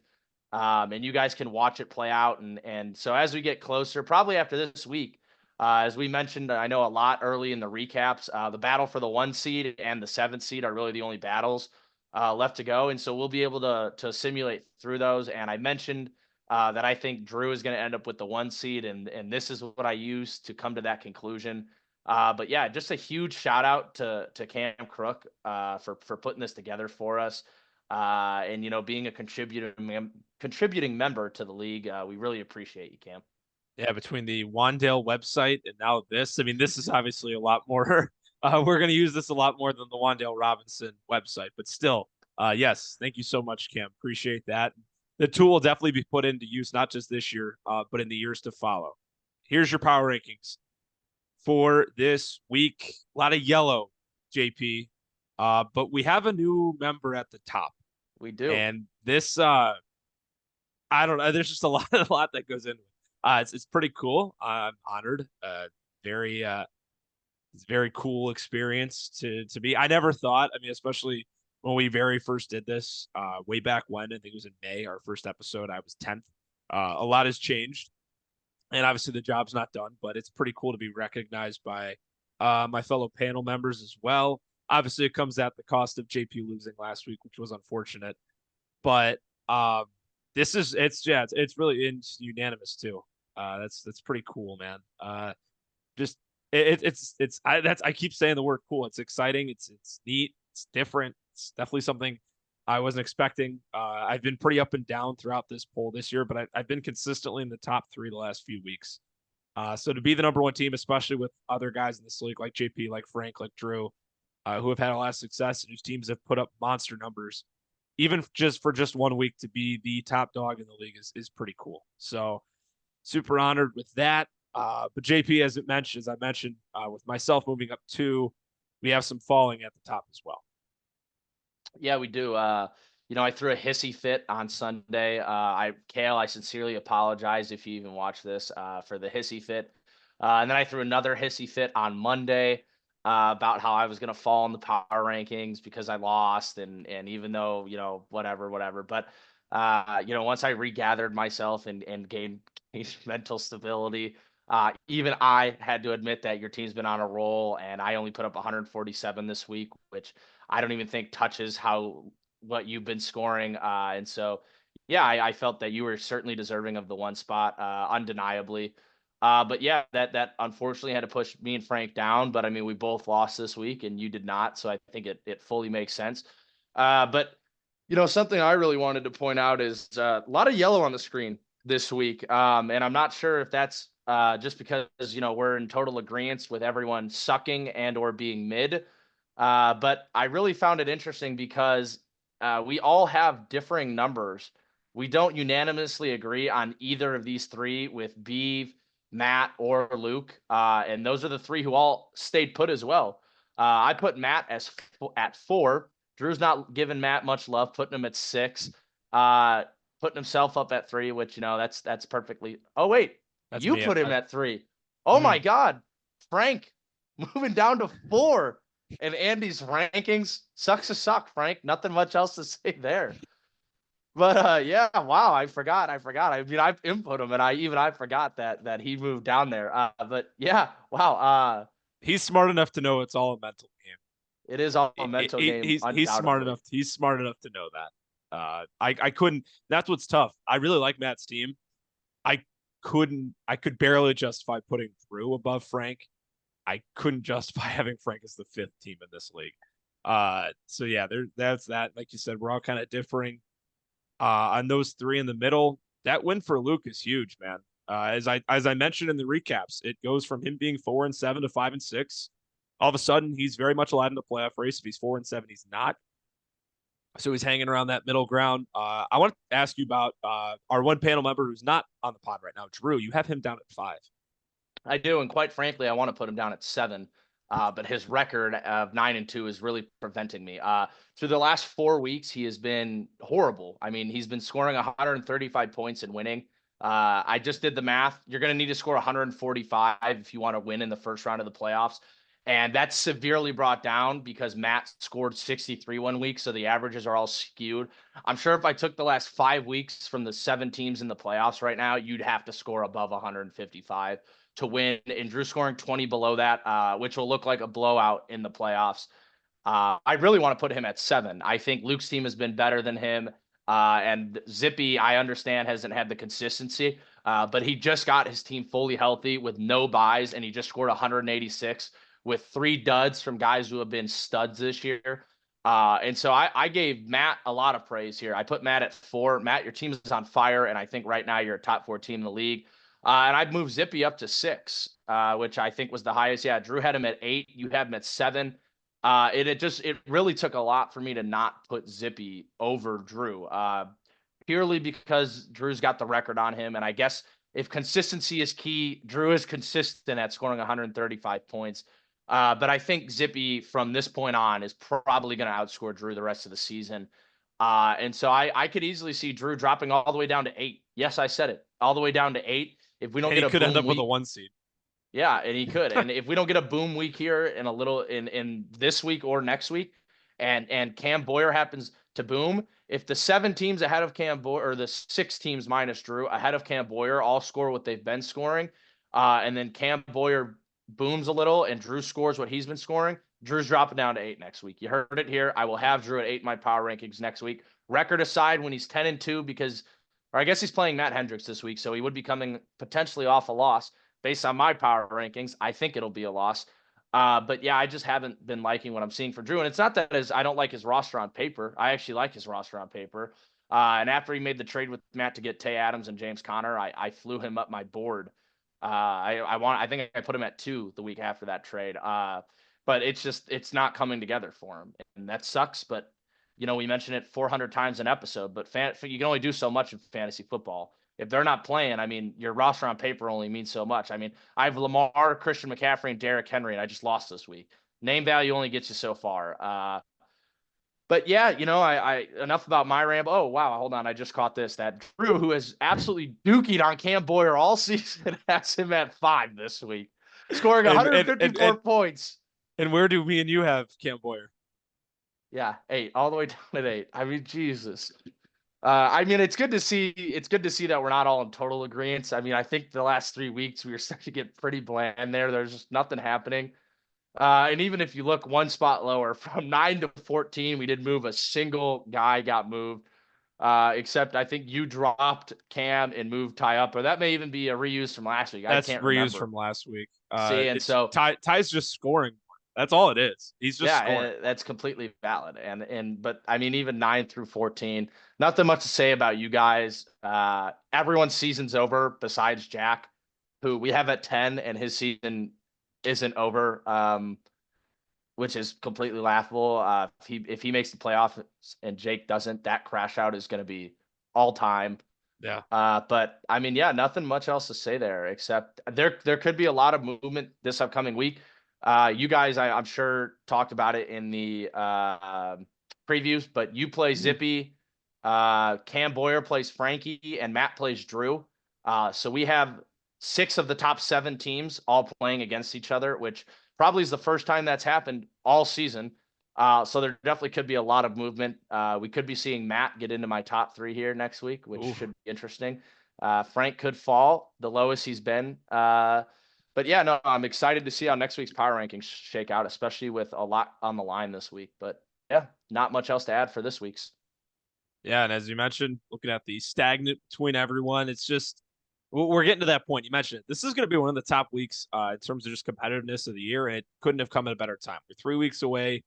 and you guys can watch it play out. And so as we get closer, probably after this week, as we mentioned, I know a lot early in the recaps, the battle for the 1 seed and the 7th seed are really the only battles left to go, and so we'll be able to simulate through those. And I mentioned that I think Drew is going to end up with the 1 seed, and this is what I use to come to that conclusion. But yeah, just a huge shout out to Cam Crook for putting this together for us, and being a contributing member to the league. We really appreciate you, Cam. Yeah, between the Wandale website and now this, I mean, this is obviously a lot more. We're going to use this a lot more than the Wandale Robinson website, but still, yes, thank you so much, Cam. Appreciate that. The tool will definitely be put into use not just this year, but in the years to follow. Here's your power rankings for this week. A lot of yellow, JP, but we have a new member at the top. We do, and this, I don't know. There's just a lot that goes into it. It's pretty cool. I'm honored. Very it's a very cool experience to be. I never thought. I mean, especially when we very first did this, way back when. I think it was in May, our first episode. I was 10th. A lot has changed, and obviously the job's not done. But it's pretty cool to be recognized by my fellow panel members as well. Obviously, it comes at the cost of JP losing last week, which was unfortunate. But it's really unanimous too. That's pretty cool, man. Just I keep saying the word cool. It's exciting. It's neat. It's different. It's definitely something I wasn't expecting. I've been pretty up and down throughout this poll this year, but I've been consistently in the top 3 the last few weeks. So to be the number 1 team, especially with other guys in this league like JP, like Frank, like Drew, who have had a lot of success and whose teams have put up monster numbers, even just for 1 week to be the top dog in the league is pretty cool. So super honored with that. But JP, as I mentioned, with myself moving up 2, we have some falling at the top as well. Yeah, we do. I threw a hissy fit on Sunday. Kale, I sincerely apologize if you even watch this, for the hissy fit. And then I threw another hissy fit on Monday, about how I was going to fall in the power rankings because I lost. And even though, whatever. But, once I regathered myself and gained mental stability, even I had to admit that your team's been on a roll, and I only put up 147 this week, which I don't even think touches what you've been scoring. And so, yeah, I felt that you were certainly deserving of the 1 spot, undeniably. But yeah, that unfortunately had to push me and Frank down. But I mean, we both lost this week, and you did not, so I think it fully makes sense. But something I really wanted to point out is a lot of yellow on the screen this week, and I'm not sure if that's just because we're in total agreement with everyone sucking and or being mid. But I really found it interesting because we all have differing numbers. We don't unanimously agree on either of these three with Beeve, Matt, or Luke. And those are the three who all stayed put as well. I put Matt at 4. Drew's not giving Matt much love, putting him at 6. Putting himself up at 3, which that's perfectly. Oh wait, That's you me. put him at 3. Oh my God, Frank, moving down to 4. And Andy's rankings sucks to suck, Frank. Nothing much else to say there. But yeah, wow, I forgot. I mean, I've input him, and I forgot that he moved down there. But yeah, wow. He's smart enough to know it's all a mental game. It is all a mental game. He's smart enough. He's smart enough to know that. I couldn't. That's what's tough. I really like Matt's team. I could barely justify putting Drew above Frank. I couldn't justify having Frank as the 5th team in this league. So yeah, that's that. Like you said, we're all kind of differing on those 3 in the middle. That win for Luke is huge, man. As I mentioned in the recaps, it goes from him being 4-7 to 5-6. All of a sudden, he's very much alive in the playoff race. If he's 4-7, he's not. So he's hanging around that middle ground. I want to ask you about our one panel member who's not on the pod right now, Drew. You have him down at 5. I do, and quite frankly, I want to put him down at 7. But his record of 9-2 is really preventing me. Through the last 4 weeks, he has been horrible. I mean, he's been scoring 135 points and winning. I just did the math. You're going to need to score 145 if you want to win in the first round of the playoffs. And that's severely brought down because Matt scored 63 one week, so the averages are all skewed. I'm sure if I took the last 5 weeks from the 7 teams in the playoffs right now, you'd have to score above 155 to win. And Drew scoring 20 below that, which will look like a blowout in the playoffs. I really want to put him at 7. I think Luke's team has been better than him. And Zippy, I understand, hasn't had the consistency, but he just got his team fully healthy with no buys, and he just scored 186 with 3 duds from guys who have been studs this year. And so I gave Matt a lot of praise here. I put Matt at 4. Matt, your team is on fire, and I think right now you're a top 4 team in the league. And I'd move Zippy up to 6, which I think was the highest. Yeah, Drew had him at 8. You had him at 7. It really took a lot for me to not put Zippy over Drew, purely because Drew's got the record on him. And I guess if consistency is key, Drew is consistent at scoring 135 points. But I think Zippy from this point on is probably going to outscore Drew the rest of the season. And so I could easily see Drew dropping all the way down to 8. Yes, I said it, all the way down to 8. If we don't get a could boom end up week, with a 1 seed. Yeah, and he could. And if we don't get a boom week here in this week or next week, and Cam Boyer happens to boom, if the 7 teams ahead of Cam Boyer, or the 6 teams minus Drew ahead of Cam Boyer all score what they've been scoring, and then Cam Boyer booms a little and Drew scores what he's been scoring, Drew's dropping down to 8 next week. You heard it here. I will have Drew at 8 in my power rankings next week. Record aside, when he's 10-2, because, or I guess he's playing Matt Hendricks this week, so he would be coming potentially off a loss. Based on my power rankings, I think it'll be a loss. But yeah, I just haven't been liking what I'm seeing for Drew. And it's not that I don't like his roster on paper. I actually like his roster on paper. And after he made the trade with Matt to get Tay Adams and James Conner, I flew him up my board. I think I put him at 2 the week after that trade. But it's not coming together for him, and that sucks. But we mention it 400 times an episode. But you can only do so much in fantasy football. If they're not playing, I mean, your roster on paper only means so much. I mean, I have Lamar, Christian McCaffrey, and Derrick Henry, and I just lost this week. Name value only gets you so far. But yeah, I enough about my ramble. Oh, wow, hold on. I just caught this. That Drew, who has absolutely dookied on Cam Boyer all season, has him at 5 this week, scoring 154 points. And where do me and you have Cam Boyer? Yeah, 8, all the way down at 8. I mean, Jesus. I mean, it's good to see that we're not all in total agreement. I mean, I think the last 3 weeks we were starting to get pretty bland there. There's just nothing happening. And even if you look one spot lower, from 9 to 14, we didn't move. A single guy got moved. except I think you dropped Cam and moved Ty up, or that may even be a reuse from last week. That's I can't reused remember. from last week. See, and It's so Ty's just scoring. That's all it is. He's just scoring. that's completely valid. But I mean, even 9 through 14, nothing much to say about you guys. Everyone's season's over besides Jack, who we have at 10, and his season isn't over. Which is completely laughable. If he makes the playoffs and Jake doesn't, that crash out is going to be all time. Yeah. But I mean, yeah, nothing much else to say there except there could be a lot of movement this upcoming week. You guys, I'm sure talked about it in the previews, but you play Zippy, Cam Boyer plays Frankie, and Matt plays Drew. So we have 6 of the top 7 teams all playing against each other, which probably is the first time that's happened all season. So there definitely could be a lot of movement. We could be seeing Matt get into my top 3 here next week, which should be interesting. Frank could fall the lowest he's been. But yeah, no, I'm excited to see how next week's power rankings shake out, especially with a lot on the line this week. But yeah, not much else to add for this week's. Yeah, and as you mentioned, looking at the stagnant between everyone, it's just we're getting to that point. You mentioned it. This is going to be one of the top weeks in terms of just competitiveness of the year, and it couldn't have come at a better time. We're 3 weeks away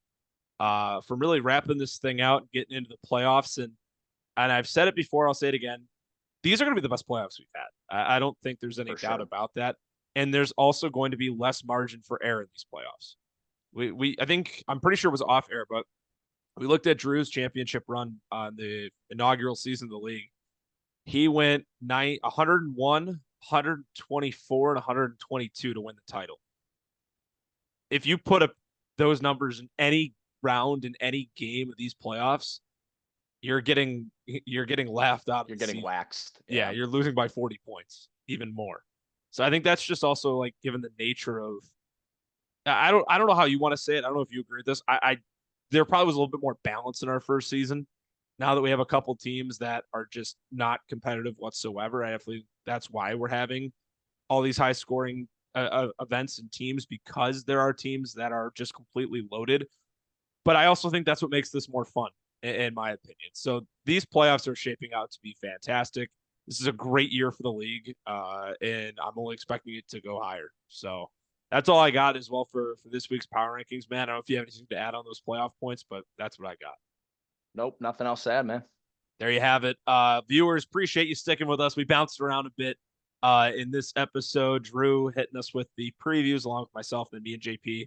from really wrapping this thing out and getting into the playoffs. And I've said it before, I'll say it again. These are going to be the best playoffs we've had. I don't think there's any doubt about that. And there's also going to be less margin for error in these playoffs. I think I'm pretty sure it was off air, but we looked at Drew's championship run on the inaugural season of the league. He went 101, 124, and 122 to win the title. If you put up those numbers in any round in any game of these playoffs, you're getting laughed out. You're getting waxed. Yeah, you're losing by 40 points, even more. So I think that's just also like given the nature of I don't know how you want to say it. I don't know if you agree with this. I there probably was a little bit more balance in our first season. Now that we have a couple teams that are just not competitive whatsoever, I definitely that's why we're having all these high scoring events and teams, because there are teams that are just completely loaded. But I also think that's what makes this more fun, in my opinion. So these playoffs are shaping out to be fantastic. This is a great year for the league, and I'm only expecting it to go higher. So that's all I got as well for this week's power rankings, man. I don't know if you have anything to add on those playoff points, but that's what I got. Nope, nothing else to add, man. There you have it. Viewers, appreciate you sticking with us. We bounced around a bit in this episode. Drew hitting us with the previews along with myself and me and JP,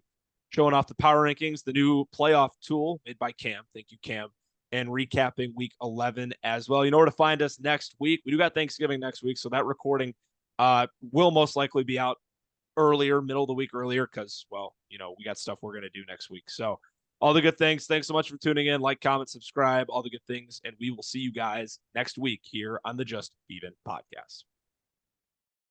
showing off the power rankings, the new playoff tool made by Cam. Thank you, Cam. And recapping week 11 as well. You know where to find us next week. We do got Thanksgiving next week, so that recording will most likely be out earlier, middle of the week earlier, because, well, you know, we got stuff we're going to do next week. So all the good things. Thanks so much for tuning in. Like, comment, subscribe, all the good things. And we will see you guys next week here on the Just Beavin podcast.